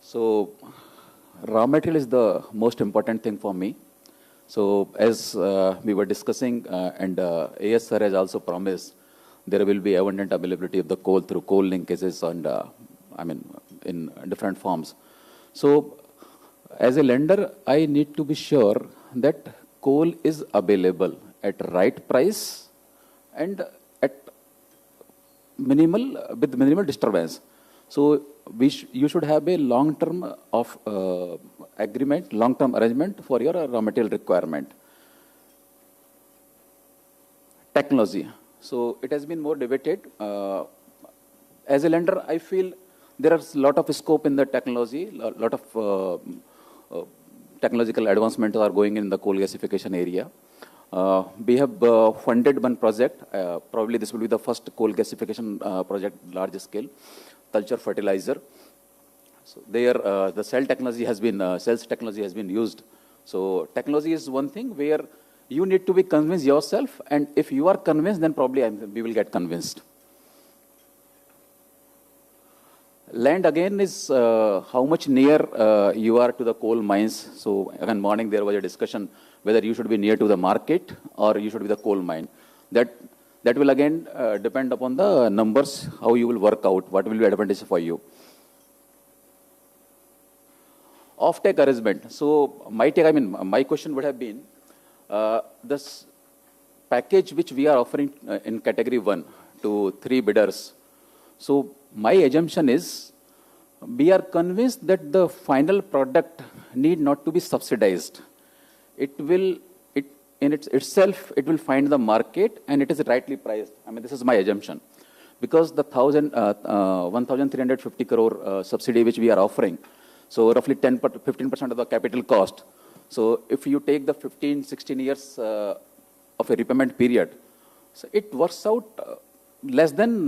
So raw material is the most important thing for me. So as we were discussing, and AS sir has also promised, there will be abundant availability of the coal through coal linkages and, in different forms. So, as a lender, I need to be sure that coal is available at right price and at with minimal disturbance. So, you should have a long-term agreement, long-term arrangement for your raw material requirement. Technology. So it has been more debated. As a lender, I feel there is a lot of scope in the technology, a lot of technological advancements are going in the coal gasification area. We have funded one project. Probably this will be the first coal gasification project, large scale, culture fertilizer. So there, the cells technology has been used. So technology is one thing where you need to be convinced yourself, and if you are convinced, then probably we will get convinced. Land again is how much near you are to the coal mines. So again, morning there was a discussion whether you should be near to the market or you should be the coal mine. That will again depend upon the numbers, how you will work out, what will be advantage for you. Off-take arrangement. So my question would have been, this package which we are offering in category 1 to 3 bidders. So my assumption is, we are convinced that the final product need not to be subsidized. It will find the market and it is rightly priced. This is my assumption. Because the 1,350 crore subsidy which we are offering, so roughly 15% of the capital cost. So if you take the 16 years of a repayment period, so it works out less than,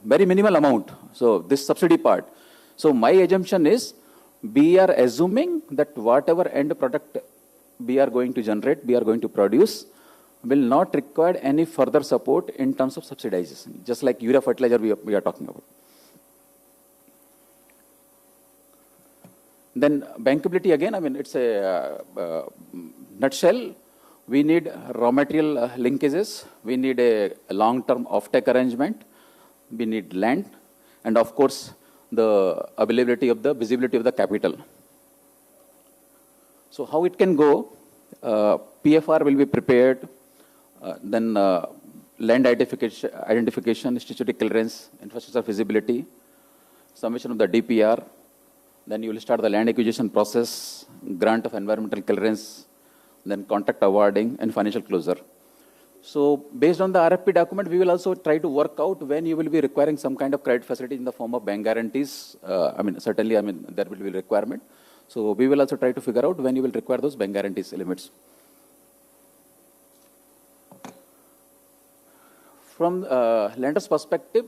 very minimal amount. So this subsidy part. So my assumption is, we are assuming that whatever end product we are going to generate, we are going to produce, will not require any further support in terms of subsidization, just like urea fertilizer we are talking about. Then bankability again, it's a nutshell. We need raw material linkages. We need a long-term off-take arrangement. We need land. And of course, the availability of the visibility of the capital. So how it can go, PFR will be prepared, then land identification, statutory clearance, infrastructure feasibility, submission of the DPR, then you will start the land acquisition process, grant of environmental clearance, then contract awarding and financial closure. So based on the RFP document, we will also try to work out when you will be requiring some kind of credit facility in the form of bank guarantees. Certainly, there will be a requirement. So we will also try to figure out when you will require those bank guarantees limits. From lender's perspective,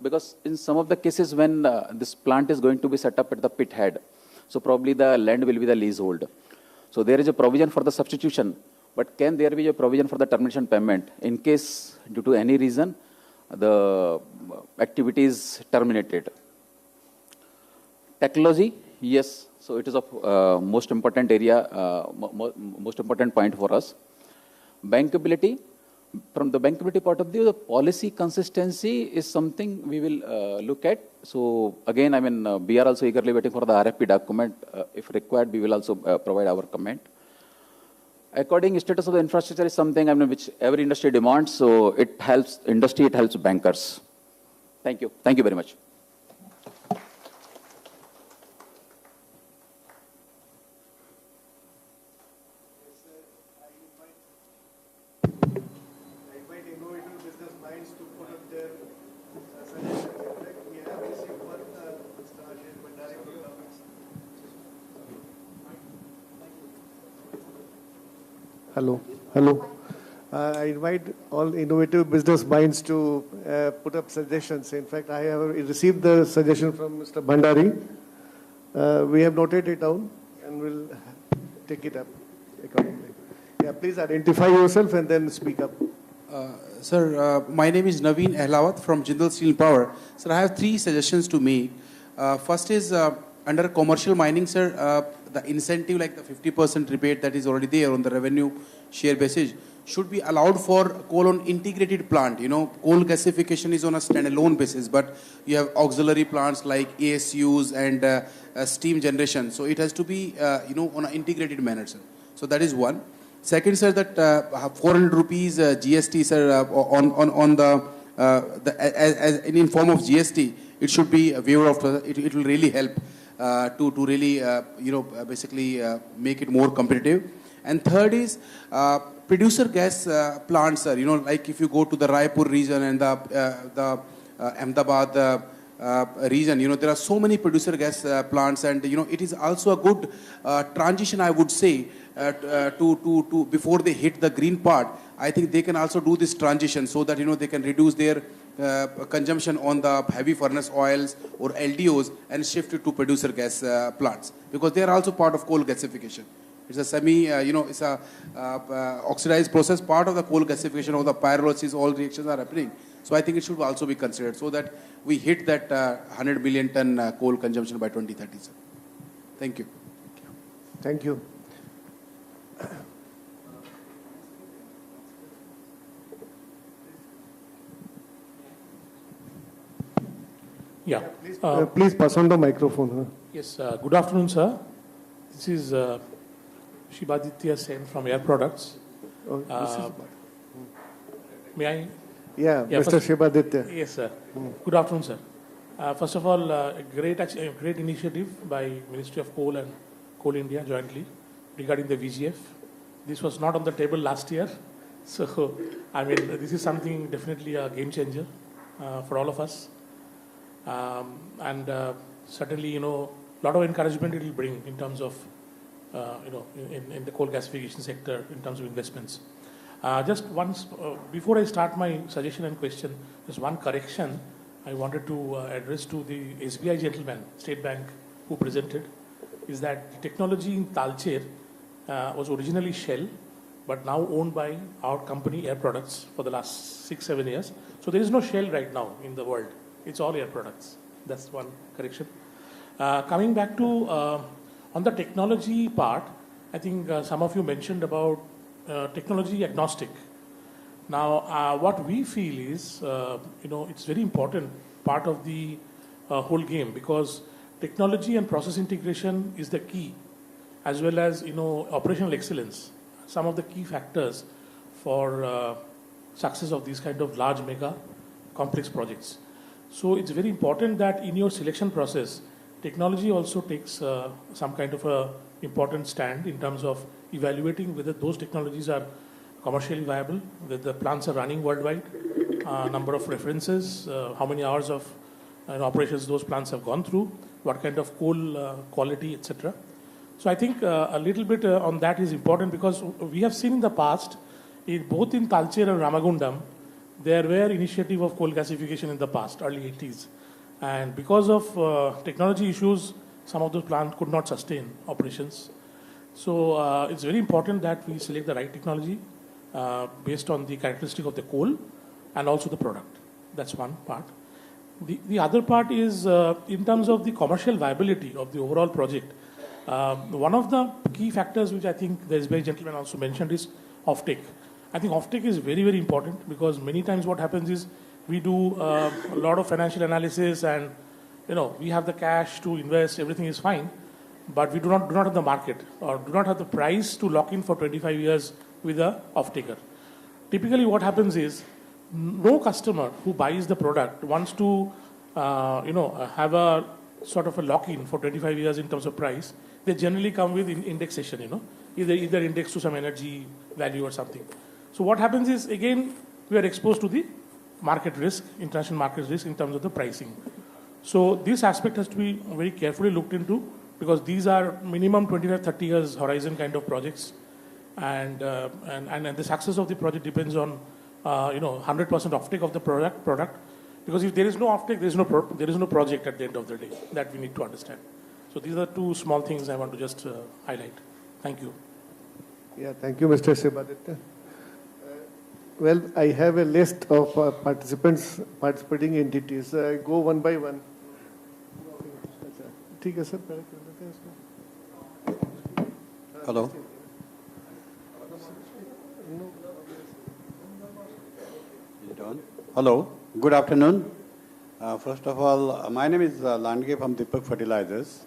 because in some of the cases when this plant is going to be set up at the pit head, so probably the land will be the leasehold. So there is a provision for the substitution, but can there be a provision for the termination payment in case due to any reason the activity is terminated? Technology, yes. So it is of most important area, most important point for us. Bankability. From the bankability point of view, the policy consistency is something we will look at. So again, we are also eagerly waiting for the RFP document. If required, we will also provide our comment. According status of the infrastructure is something which every industry demands. So it helps industry, it helps bankers. Thank you. Thank you very much. Hello. I invite all innovative business minds to put up suggestions. In fact, I have received the suggestion from Mr. Bhandari. We have noted it down and we'll take it up accordingly. Yeah, please identify yourself and then speak up. Sir, my name is Naveen Ahlawat from Jindal Steel Power. Sir, I have 3 suggestions to make. First is under commercial mining, sir, the incentive like the 50% rebate that is already there on the revenue share basis should be allowed for coal on integrated plant. Coal gasification is on a standalone basis, but you have auxiliary plants like ASUs and steam generation. So it has to be, on an integrated manner, sir. So that is one. Second, sir, that 400 rupees GST, sir, on the in form of GST, it should be a waiver of. It will really help to really basically make it more competitive. And third is producer gas plants, sir. Like if you go to the Raipur region and the Ahmedabad region, there are so many producer gas plants, and it is also a good transition, I would say, to before they hit the green part. I think they can also do this transition so that they can reduce their consumption on the heavy furnace oils or LDOs and shift it to producer gas plants, because they are also part of coal gasification. It's a it's a oxidized process, part of the coal gasification, of the pyrolysis, all reactions are happening. So I think it should also be considered so that we hit that 100 million ton coal consumption by 2030. Sir. Thank you. Thank you. Yeah. Please pass on the microphone. Huh? Yes, good afternoon, sir. This is Shibaditya Sen from Air Products. May I? Yeah, Mr. Shibaditya. Yes, sir. Good afternoon, sir. First of all, a great initiative by Ministry of Coal and Coal India jointly regarding the VGF. This was not on the table last year. So, I mean, this is something definitely a game changer for all of us. Certainly, a lot of encouragement it will bring in terms of, in the coal gasification sector, in terms of investments. Just once, before I start my suggestion and question, just one correction I wanted to address to the SBI gentleman, State Bank, who presented, is that the technology in Talcher was originally Shell, but now owned by our company, Air Products, for the last 6-7 years. So there is no Shell right now in the world. It's all Air Products. That's one correction. Coming back to on the technology part, I think some of you mentioned about technology agnostic. Now, what we feel is, it's very important part of the whole game, because technology and process integration is the key, as well as operational excellence. Some of the key factors for success of these kind of large, mega, complex projects. So it's very important that in your selection process, technology also takes some kind of a important stand in terms of evaluating whether those technologies are commercially viable, whether the plants are running worldwide, number of references, how many hours of operations those plants have gone through, what kind of coal quality, etc. So I think a little bit on that is important, because we have seen in the past, both in Talcher and Ramagundam, there were initiative of coal gasification in the past, early 80s. And because of technology issues, some of those plants could not sustain operations. So it's very important that we select the right technology based on the characteristic of the coal and also the product. That's one part. The other part is in terms of the commercial viability of the overall project. One of the key factors which I think the SBI gentleman also mentioned is offtake. I think offtake is very, very important, because many times what happens is we do a lot of financial analysis and we have the cash to invest, everything is fine, but we do not have the market or do not have the price to lock in for 25 years with a off-taker. Typically what happens is no customer who buys the product wants to have a sort of a lock-in for 25 years in terms of price. They generally come with indexation, either index to some energy value or something. So what happens is, again, we are exposed to the market risk, international market risk in terms of the pricing. So this aspect has to be very carefully looked into, because these are minimum 25-30 years horizon kind of projects, and the success of the project depends on 100% offtake of the product, because if there is no offtake, there is no project at the end of the day. That we need to understand. So these are two small things I want to just highlight. Thank you. Yeah, thank you, Mr. Shibaditya. Well, I have a list of participating entities. Go one by one. Hello. Hello. Good afternoon. First of all, my name is Landge from Deepak Fertilizers.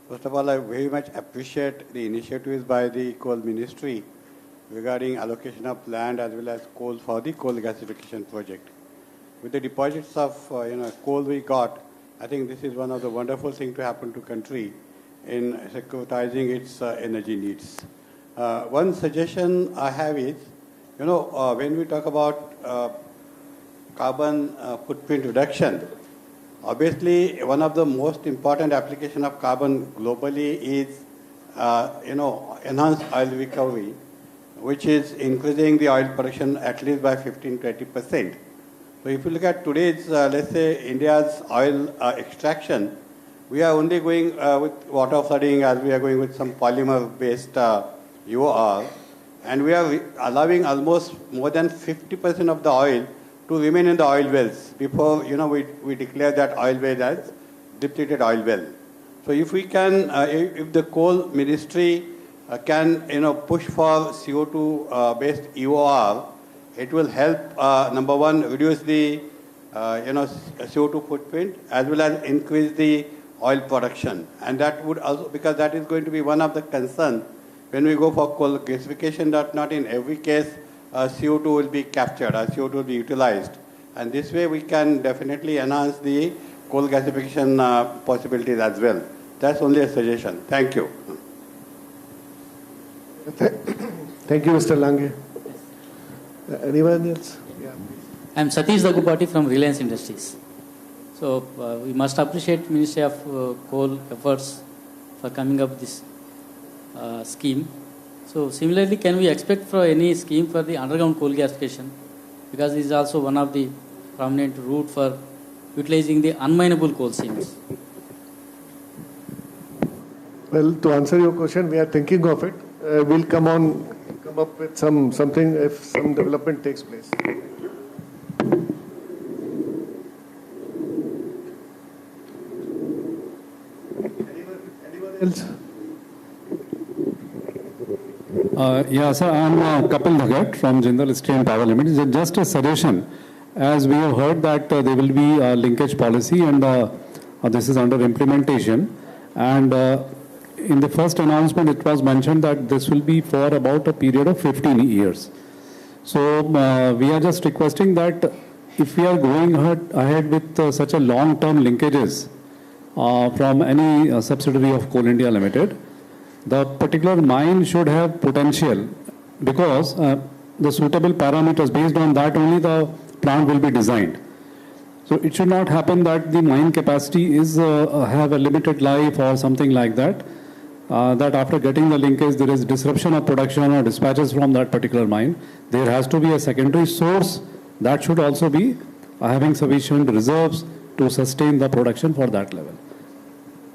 First of all, I very much appreciate the initiatives by the Coal Ministry regarding allocation of land as well as coal for the coal gasification project. With the deposits of coal we got, I think this is one of the wonderful things to happen to country in securitizing its energy needs. One suggestion I have is, when we talk about carbon footprint reduction, obviously one of the most important application of carbon globally is, enhanced oil recovery, which is increasing the oil production at least by 15-20%. So if you look at today's, let's say, India's oil extraction, we are only going with water flooding, as we are going with some polymer-based UOR, and we are allowing almost more than 50% of the oil to remain in the oil wells before, we declare that oil well as depleted oil well. So if we can, if the coal ministry can push for CO2 based EOR, it will help number one reduce the CO2 footprint as well as increase the oil production, and that would also, because that is going to be one of the concerns when we go for coal gasification, that not in every case CO2 will be captured or CO2 will be utilized, and this way we can definitely enhance the coal gasification possibilities as well. That's only a suggestion. Thank you. Thank you, Mr. Lange. Anyone else? Yeah. I'm Satish Dagupati from Reliance Industries. So we must appreciate Ministry of Coal efforts for coming up with this scheme. So similarly, can we expect for any scheme for the underground coal gasification? Because this is also one of the prominent route for utilizing the unminable coal seams. Well, to answer your question, we are thinking of it. We'll come up with something if some development takes place. Anyone else? Yeah, sir, I'm Kapil Bhagat from Jindal Steel and Power Limited. Just a suggestion, as we have heard that there will be a linkage policy and this is under implementation, and in the first announcement it was mentioned that this will be for about a period of 15 years. So we are just requesting that if we are going ahead with such a long-term linkages from any subsidiary of Coal India Limited, the particular mine should have potential, because the suitable parameters, based on that only the plant will be designed. So it should not happen that the mine capacity is have a limited life or something like that, that after getting the linkage there is disruption of production or dispatches from that particular mine. There has to be a secondary source that should also be having sufficient reserves to sustain the production for that level.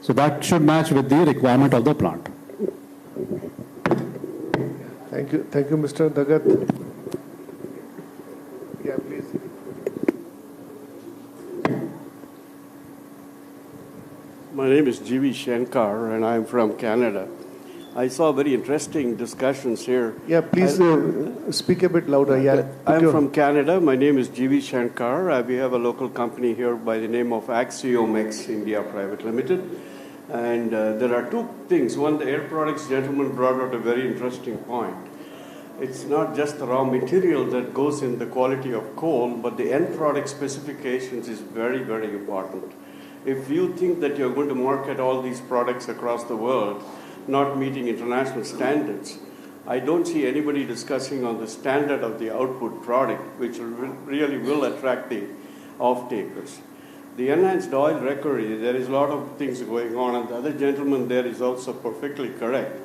So that should match with the requirement of the plant. Thank you, Mr. Dagat. Yeah, please. My name is G.V. Shankar, and I'm from Canada. I saw very interesting discussions here. Yeah, please speak a bit louder. Yeah, I'm from Canada. My name is G.V. Shankar. We have a local company here by the name of Axiomex India Private Limited. And there are two things. One, the Air Products gentleman brought out a very interesting point. It's not just the raw material that goes in the quality of coal, but the end product specifications is very, very important. If you think that you're going to market all these products across the world, not meeting international standards, I don't see anybody discussing on the standard of the output product, which really will attract the off-takers. The enhanced oil recovery, there is a lot of things going on, and the other gentleman there is also perfectly correct.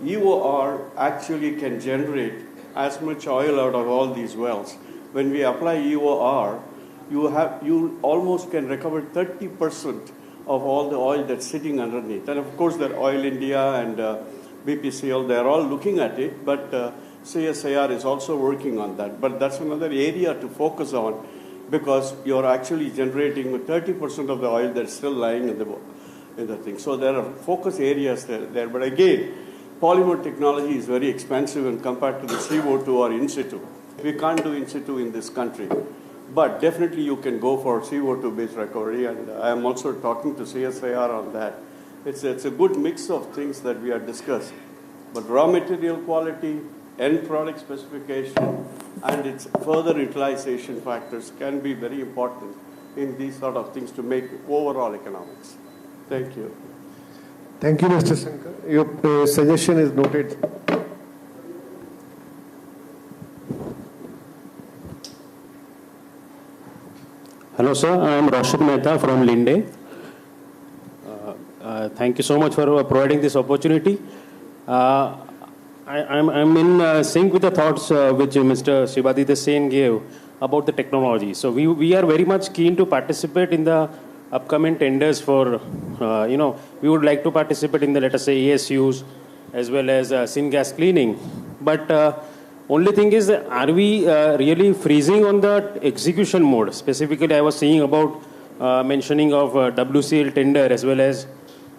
EOR actually can generate as much oil out of all these wells. When we apply EOR, you almost can recover 30% of all the oil that's sitting underneath. And of course, that Oil India and BPCL, they're all looking at it, but CSIR is also working on that. But that's another area to focus on, because you're actually generating 30% of the oil that's still lying in the thing. So there are focus areas there. But again, polymer technology is very expensive when compared to the CO2 or in situ. We can't do in situ in this country. But definitely you can go for CO2-based recovery, and I am also talking to CSIR on that. It's a good mix of things that we are discussing. But raw material quality, end product specification, and its further utilization factors can be very important in these sort of things to make overall economics. Thank you. Thank you, Mr. Shankar. Your suggestion is noted. Hello, sir. I am Roshan Mehta from Linde. Thank you so much for providing this opportunity. I'm in sync with the thoughts which Mr. Shivaditya Sen gave about the technology. So we are very much keen to participate in the upcoming tenders for, we would like to participate in the, let us say, ASUs as well as syngas cleaning. But only thing is, are we really freezing on the execution mode? Specifically, I was seeing about mentioning of WCL tender as well as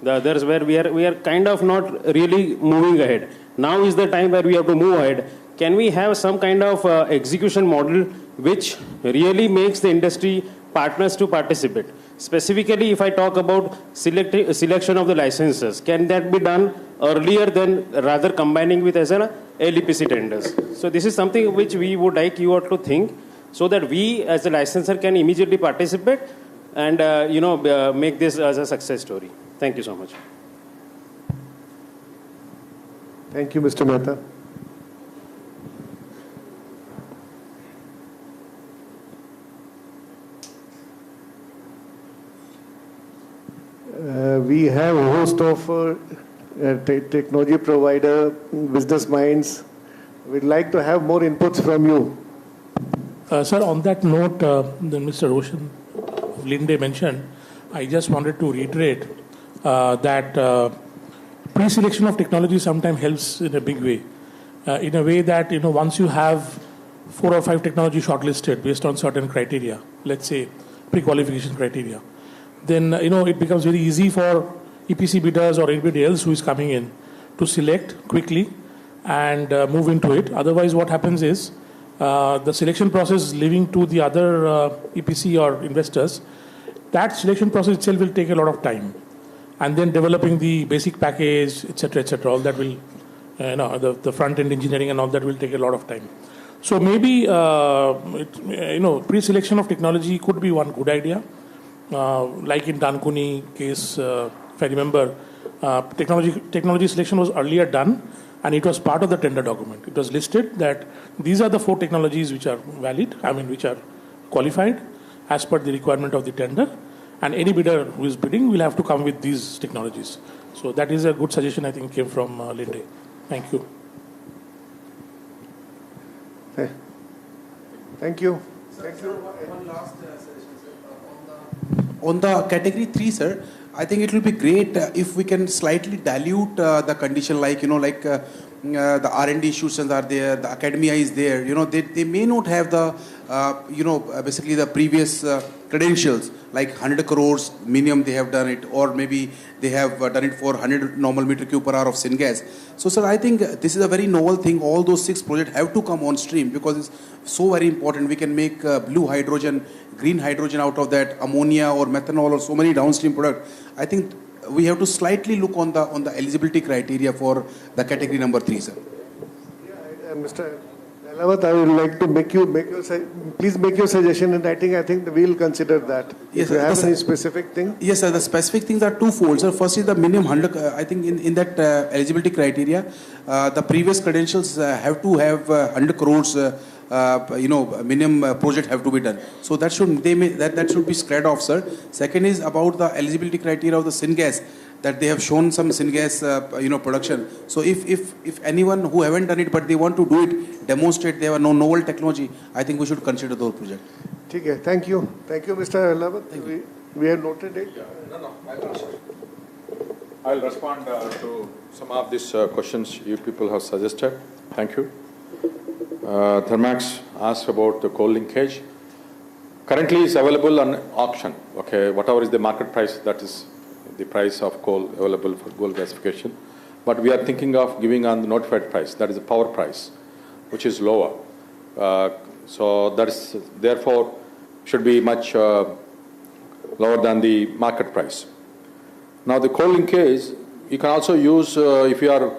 The others where we are kind of not really moving ahead. Now is the time where we have to move ahead. Can we have some kind of execution model which really makes the industry partners to participate? Specifically, if I talk about selection of the licenses, can that be done earlier than rather combining with as an LEPC tenders? So this is something which we would like you all to think, so that we as a licensor can immediately participate and make this as a success story. Thank you so much. Thank you, Mr. Mehta. We have a host of technology provider, business minds. We'd like to have more inputs from you. Sir, on that note, that Mr. Roshan of Linde mentioned, I just wanted to reiterate that pre-selection of technology sometimes helps in a big way. In a way that, once you have 4 or 5 technology shortlisted based on certain criteria, let's say pre-qualification criteria, then, it becomes very easy for EPC bidders or anybody else who is coming in to select quickly and move into it. Otherwise, what happens is the selection process leaving to the other EPC or investors, that selection process itself will take a lot of time. And then developing the basic package, etc., all that will, the front-end engineering and all that will take a lot of time. So maybe, pre-selection of technology could be one good idea. Like in Dankuni case, if I remember, technology selection was earlier done, and it was part of the tender document. It was listed that these are the 4 technologies which are valid, which are qualified as per the requirement of the tender, and any bidder who is bidding will have to come with these technologies. So that is a good suggestion, I think, came from Linde. Thank you. Thank you. Thank you. One last suggestion, sir. On the category 3, sir, I think it will be great if we can slightly dilute the condition, like, the R&D institutions are there, the academia is there, they may not have the, basically the previous credentials, like 100 crores minimum they have done it, or maybe they have done it for 100 normal meter cube per hour of syngas. So, sir, I think this is a very novel thing. All those 6 projects have to come on stream because it's so very important. We can make blue hydrogen, green hydrogen out of that, ammonia or methanol or so many downstream products. I think we have to slightly look on the eligibility criteria for the category number 3, sir. Yeah, Mr. Elawat, I would like to please make your suggestion, and I think we'll consider that. Yes, if you have any specific thing. Yes, sir. The specific things are twofold, sir. First is the minimum 100. I think in that eligibility criteria, the previous credentials have to have 100 crores. Minimum project have to be done. So that should be spread off, sir. Second is about the eligibility criteria of the syngas, that they have shown some syngas, production. So if anyone who haven't done it but they want to do it, demonstrate they have no novel technology, I think we should consider those project. Okay, thank you. Thank you, Mr. Elawat. We have noted it. I'll respond to some of these questions you people have suggested. Thank you. Thermax asked about the coal linkage. Currently, it's available on auction. Okay, whatever is the market price, that is the price of coal available for coal gasification. But we are thinking of giving on the notified price, that is the power price, which is lower. So that is therefore should be much lower than the market price. Now the coal linkage, you can also use if your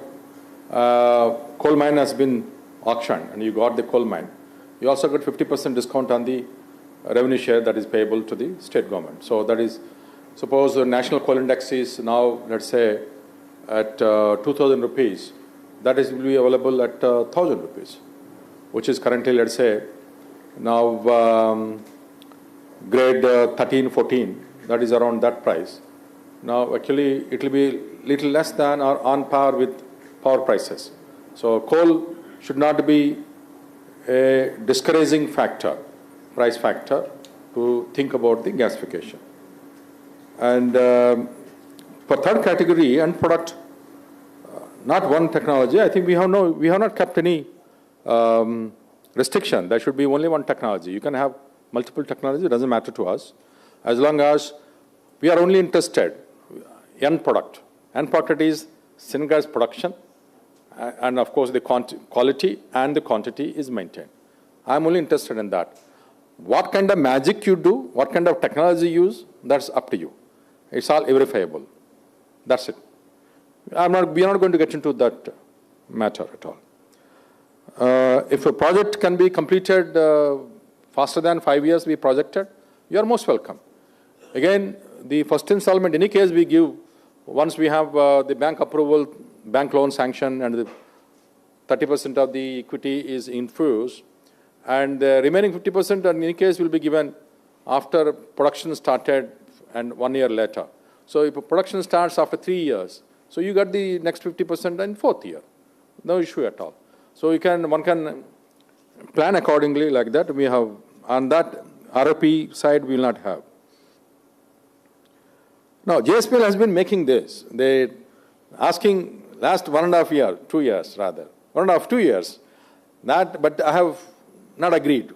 coal mine has been auctioned and you got the coal mine, you also get 50% discount on the revenue share that is payable to the state government. So that is, suppose the national coal index is now, let's say, at 2,000 rupees, that is will be available at 1,000 rupees, which is currently, let's say, now grade 13, 14, that is around that price. Now, actually, it will be little less than or on par with power prices. So coal should not be a discouraging factor, price factor, to think about the gasification. And for third category and product, not one technology. I think we have not kept any restriction. There should be only one technology. You can have multiple technologies. It doesn't matter to us, as long as we are only interested end product. End product is syngas production, and of course the quality and the quantity is maintained. I'm only interested in that. What kind of magic you do, what kind of technology you use, that's up to you. It's all verifiable. That's it. We are not going to get into that matter at all. If a project can be completed faster than 5 years we projected, you are most welcome. Again, the first installment, in any case, we give once we have the bank approval, bank loan sanction, and the 30% of the equity is infused, and the remaining 50% in any case will be given after production started and 1 year later. So if production starts after 3 years, so you got the next 50% in 4th year. No issue at all. So one can plan accordingly like that. We have, on that RFP side, we will not have. Now, JSPL has been making this. They asking last 1.5 years, 2 years rather, 1.5, 2 years, that, but I have not agreed.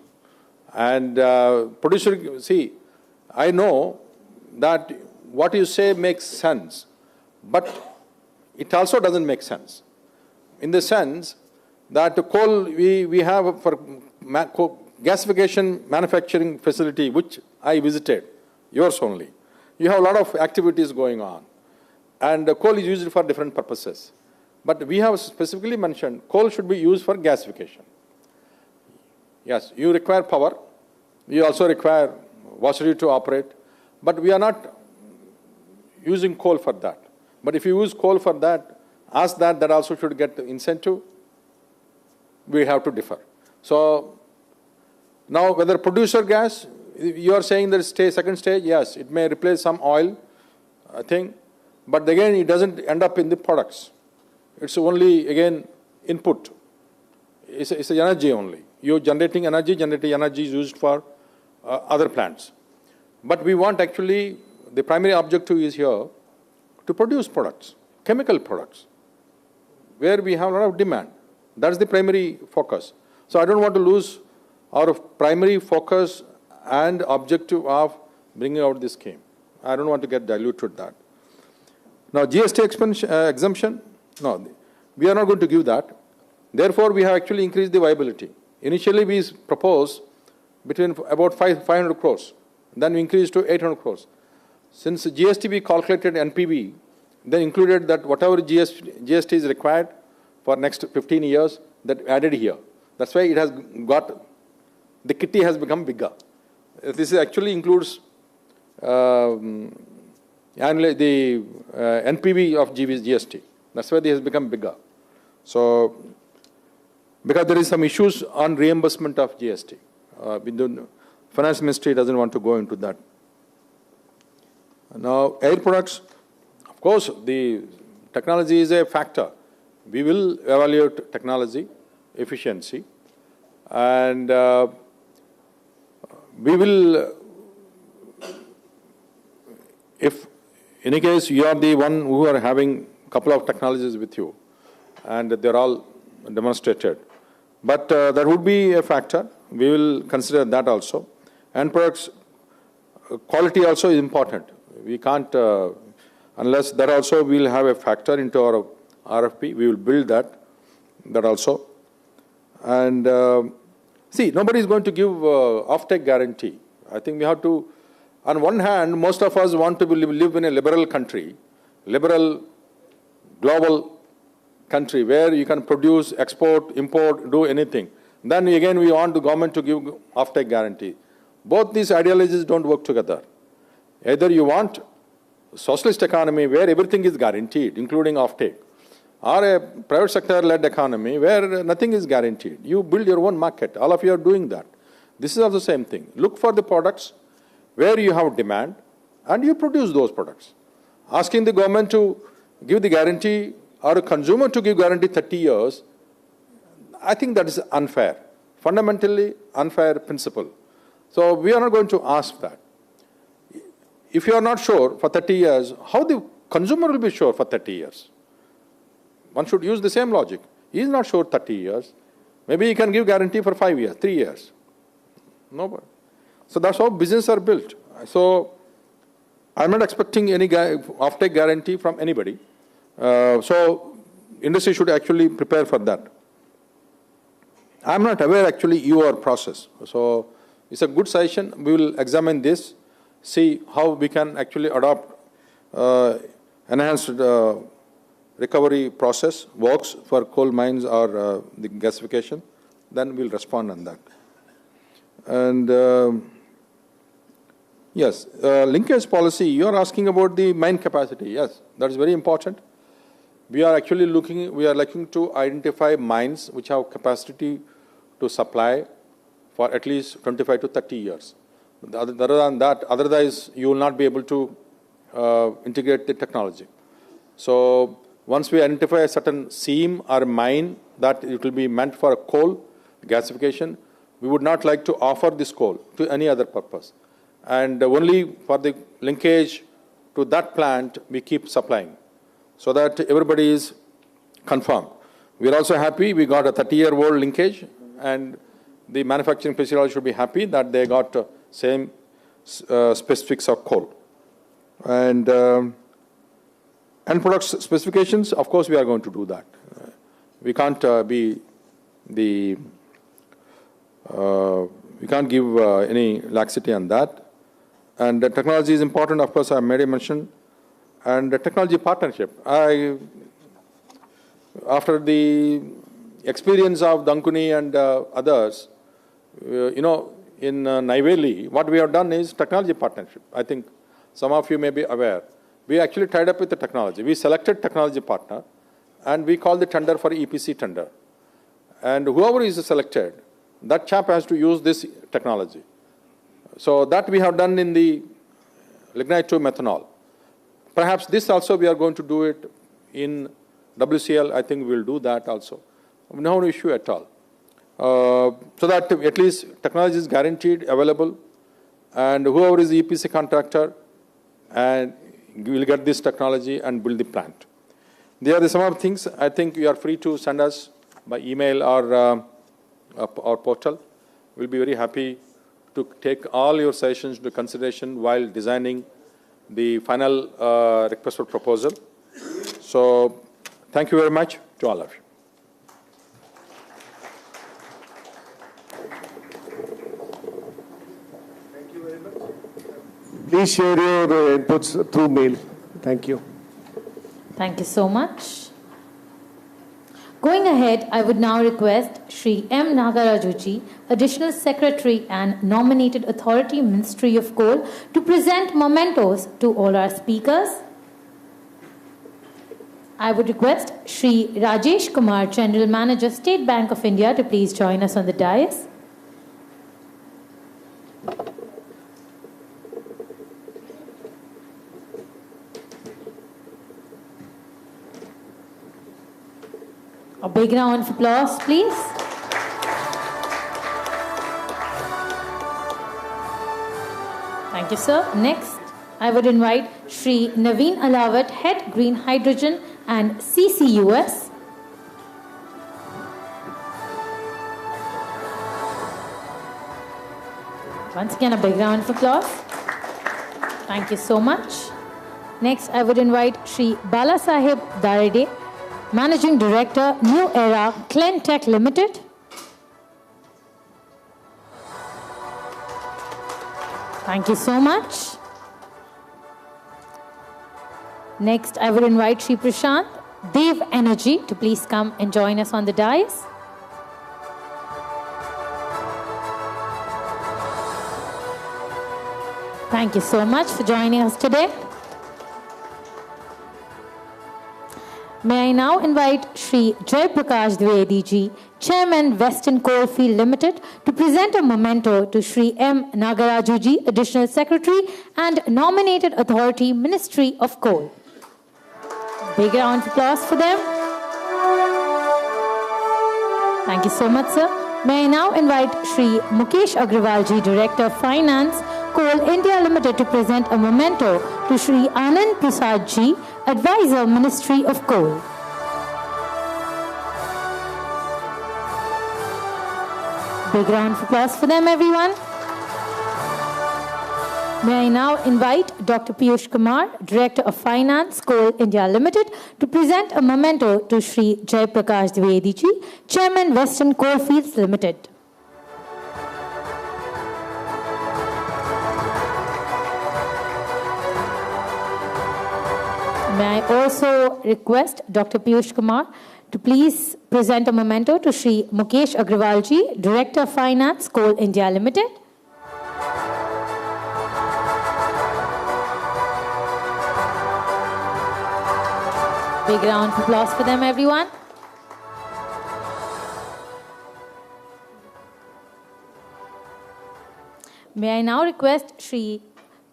And producer, see, I know that what you say makes sense, but it also doesn't make sense. In the sense that coal, we have for gasification manufacturing facility, which I visited, yours only. You have a lot of activities going on. And coal is used for different purposes. But we have specifically mentioned coal should be used for gasification. Yes, you require power. You also require washery to operate. But we are not using coal for that. But if you use coal for that, ask that also should get the incentive. We have to differ. So now whether producer gas, you are saying that second stage, yes, it may replace some oil thing, but again it doesn't end up in the products. It's only again input. It's energy only. You're generating energy is used for other plants. But we want actually, the primary objective is here to produce products, chemical products, where we have a lot of demand. That's the primary focus. So I don't want to lose our primary focus and objective of bringing out this scheme. I don't want to get diluted that. Now, GST exemption, no, we are not going to give that. Therefore, we have actually increased the viability. Initially, we proposed between about 500 crores. Then we increased to 800 crores. Since GST we calculated NPV, then included that whatever GST is required for next 15 years, that added here. That's why it has got, the kitty has become bigger. This actually includes the NPV of GST. That's why this has become bigger. So, because there is some issues on reimbursement of GST. Finance Ministry doesn't want to go into that. Now, air products, of course, the technology is a factor. We will evaluate technology, efficiency, and we will, if in any case you are the one who are having a couple of technologies with you, and they're all demonstrated, but that would be a factor. We will consider that also. And products quality also is important. We can't, unless that also we will have a factor into our RFP, we will build that also. And see, nobody is going to give offtake guarantee. I think we have to, on one hand, most of us want to live in a liberal country, liberal, global country where you can produce, export, import, do anything. Then again, we want the government to give offtake guarantee. Both these ideologies don't work together. Either you want socialist economy where everything is guaranteed, including offtake, or a private sector-led economy where nothing is guaranteed. You build your own market. All of you are doing that. This is also the same thing. Look for the products where you have demand and you produce those products. Asking the government to give the guarantee or a consumer to give guarantee 30 years, I think that is unfair. Fundamentally unfair principle. So we are not going to ask that. If you are not sure for 30 years, how the consumer will be sure for 30 years? One should use the same logic. He is not sure 30 years. Maybe he can give guarantee for 5 years, 3 years. Nobody. So that's how businesses are built. So I'm not expecting any offtake guarantee from anybody. So industry should actually prepare for that. I'm not aware actually your process. So it's a good session. We will examine this, see how we can actually adopt enhanced recovery process works for coal mines or the gasification. Then we'll respond on that. And yes, linkage policy, you are asking about the mine capacity. Yes, that is very important. We are actually looking to identify mines which have capacity to supply for at least 25 to 30 years. Other than that, otherwise you will not be able to integrate the technology. So once we identify a certain seam or mine that it will be meant for coal gasification, we would not like to offer this coal to any other purpose. And only for the linkage to that plant we keep supplying, so that everybody is confirmed. We are also happy we got a 30-year-old linkage, and the manufacturing facility should be happy that they got same specifics of coal. And product specifications, of course, we are going to do that. We can't we can't give any laxity on that. And the technology is important, of course, I made a mention. And the technology partnership. After the experience of Dankuni and others, in Neyveli, what we have done is technology partnership. I think some of you may be aware. We actually tied up with the technology. We selected technology partner, and we called the tender for EPC tender. And whoever is selected, that chap has to use this technology. So that we have done in the lignite to methanol. Perhaps this also we are going to do it in WCL. I think we will do that also. No issue at all. So that at least technology is guaranteed, available, and whoever is the EPC contractor and will get this technology and build the plant. There are some of the things I think you are free to send us by email or portal. We'll be very happy to take all your suggestions into consideration while designing the final request for proposal. So thank you very much to all of you. Thank you very much. Please share your inputs through mail. Thank you. Thank you so much. Going ahead, I would now request Shri M. Nagarajuji, Additional Secretary and Nominated Authority, Ministry of Coal, to present mementos to all our speakers. I would request Shri Rajesh Kumar, General Manager, State Bank of India, to please join us on the dais. A big round of applause, please. Thank you, sir. Next, I would invite Shri Naveen Alawat, Head Green Hydrogen and CCUS. Once again, a big round of applause. Thank you so much. Next, I would invite Shri Balasaheb Darede, Managing Director, New Era Cleantech Limited. Thank you so much. Next, I would invite Shri Prashant Dev Energy to please come and join us on the dais. Thank you so much for joining us today. May I now invite Shri Jai Prakash Dwivedi ji, Chairman, Western Coalfield Limited, to present a memento to Shri M. Nagaraju ji, Additional Secretary and Nominated Authority, Ministry of Coal. Big round of applause for them. Thank you so much, sir. May I now invite Shri Mukesh Agrawal ji, Director of Finance, Coal India Limited, to present a memento to Shri Anand Prasad ji, Advisor, Ministry of Coal. Big round of applause for them, everyone. May I now invite Dr. Piyush Kumar, Director of Finance, Coal India Limited, to present a memento to Shri Jai Prakash Dwivedi ji, Chairman, Western Coalfields Limited. May I also request Dr. Piyush Kumar to please present a memento to Shri Mukesh Agrawal ji, Director of Finance, Coal India Limited. Big round of applause for them, everyone. May I now request Shri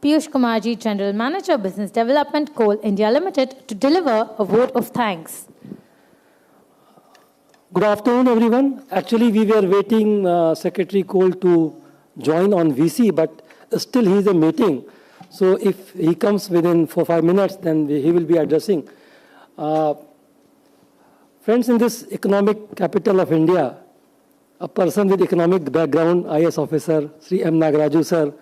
Piyush Kumar ji, General Manager, Business Development, Coal India Limited, to deliver a vote of thanks. Good afternoon, everyone. Actually, we were waiting Secretary Coal to join on VC, but still he is a meeting. So if he comes within 4-5 minutes, then he will be addressing. Friends, in this economic capital of India, a person with economic background, IS officer, Sri M. Nagaraju sir,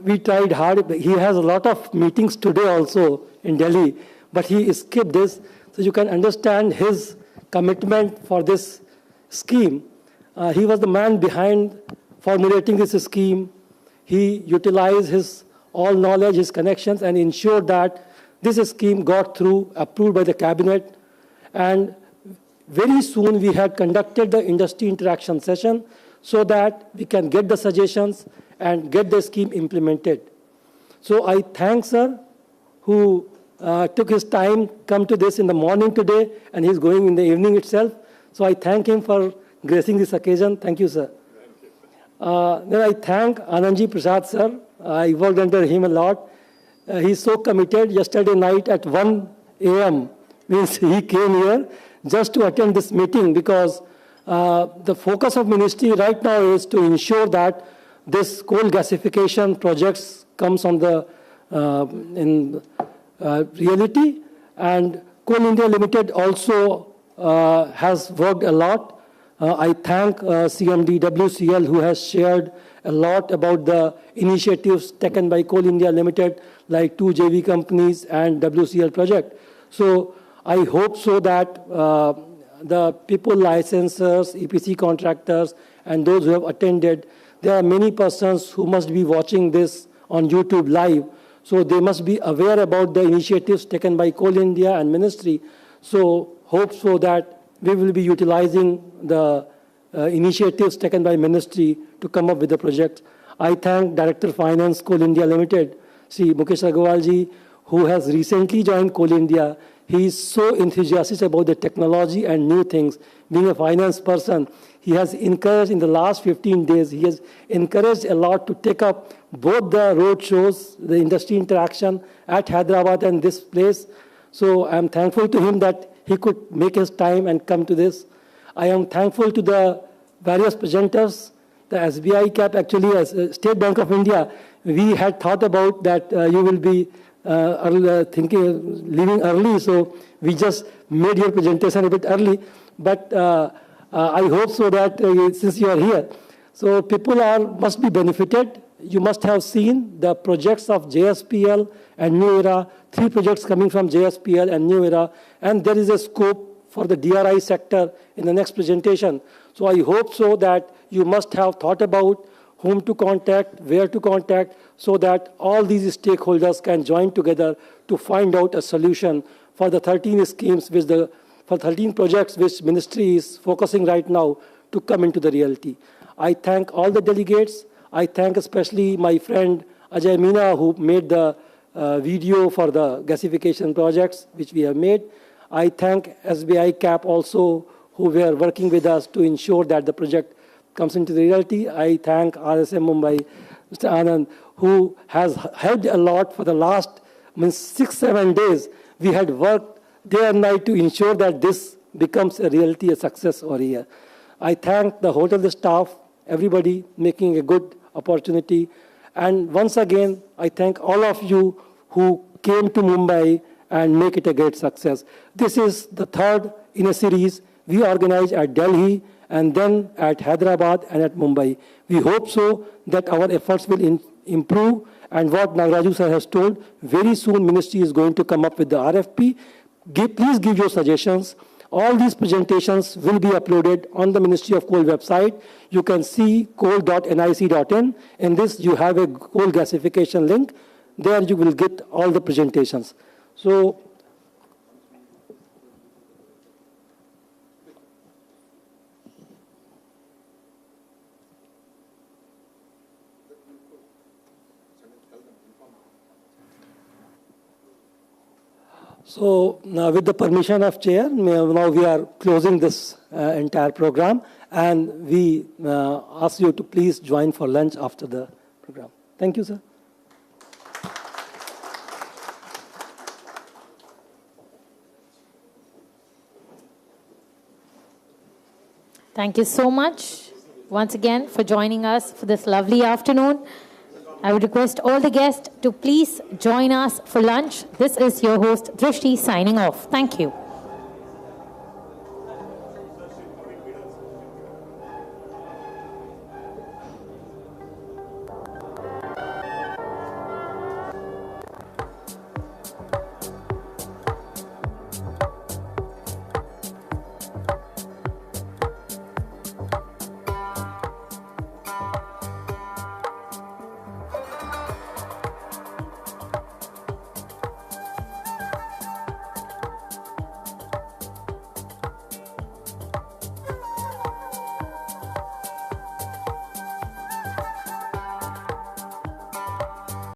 we tried hard. He has a lot of meetings today also in Delhi, but he skipped this. So you can understand his commitment for this scheme. He was the man behind formulating this scheme. He utilized his all knowledge, his connections, and ensured that this scheme got through, approved by the cabinet. And very soon we had conducted the industry interaction session so that we can get the suggestions and get the scheme implemented. So I thank sir who took his time, come to this in the morning today, and he's going in the evening itself. So I thank him for gracing this occasion. Thank you, sir. Then I thank Anandji Prasad, sir. I worked under him a lot. He's so committed. Yesterday night at 1 a.m., means he came here just to attend this meeting because the focus of ministry right now is to ensure that this coal gasification projects comes on the in reality, and Coal India Limited also has worked a lot. I thank CMD WCL who has shared a lot about the initiatives taken by Coal India Limited, like 2 JV companies and WCL project. So I hope so that the people, licensors, EPC contractors, and those who have attended, there are many persons who must be watching this on YouTube live. So they must be aware about the initiatives taken by Coal India and Ministry. So hope so that we will be utilizing the initiatives taken by Ministry to come up with the project. I thank Director of Finance, Coal India Limited, Sri Mukesh Agrawal ji, who has recently joined Coal India. He is so enthusiastic about the technology and new things. Being a finance person, he has encouraged in the last 15 days, he has encouraged a lot to take up both the road shows, the industry interaction at Hyderabad and this place. So I am thankful to him that he could make his time and come to this. I am thankful to the various presenters, the SBI cap, actually as State Bank of India. We had thought about that you will be leaving early, so we just made your presentation a bit early. But I hope so that since you are here, so people must be benefited. You must have seen the projects of JSPL and New Era, 3 projects coming from JSPL and New Era, and there is a scope for the DRI sector in the next presentation. So I hope so that you must have thought about whom to contact, where to contact, so that all these stakeholders can join together to find out a solution for the 13 schemes, for 13 projects which Ministry is focusing right now to come into the reality. I thank all the delegates. I thank especially my friend Ajay Meena, who made the video for the gasification projects which we have made. I thank SBI CAP also, who were working with us to ensure that the project comes into the reality. I thank RSM Mumbai, Mr. Anand, who has helped a lot for the last 6-7 days. We had worked day and night to ensure that this becomes a reality, a success over here. I thank the hotel staff, everybody making a good opportunity. And once again, I thank all of you who came to Mumbai and make it a great success. This is the 3rd in a series we organize at Delhi and then at Hyderabad and at Mumbai. We hope so that our efforts will improve. And what Nagaraju sir has told, very soon Ministry is going to come up with the RFP. Please give your suggestions. All these presentations will be uploaded on the Ministry of Coal website. You can see coal.nic.in. In this, you have a coal gasification link. There you will get all the presentations. So, with the permission of Chair, now we are closing this entire program, and we ask you to please join for lunch after the program. Thank you, sir. Thank you so much once again for joining us for this lovely afternoon. I would request all the guests to please join us for lunch. This is your host, Drishti, signing off. Thank you.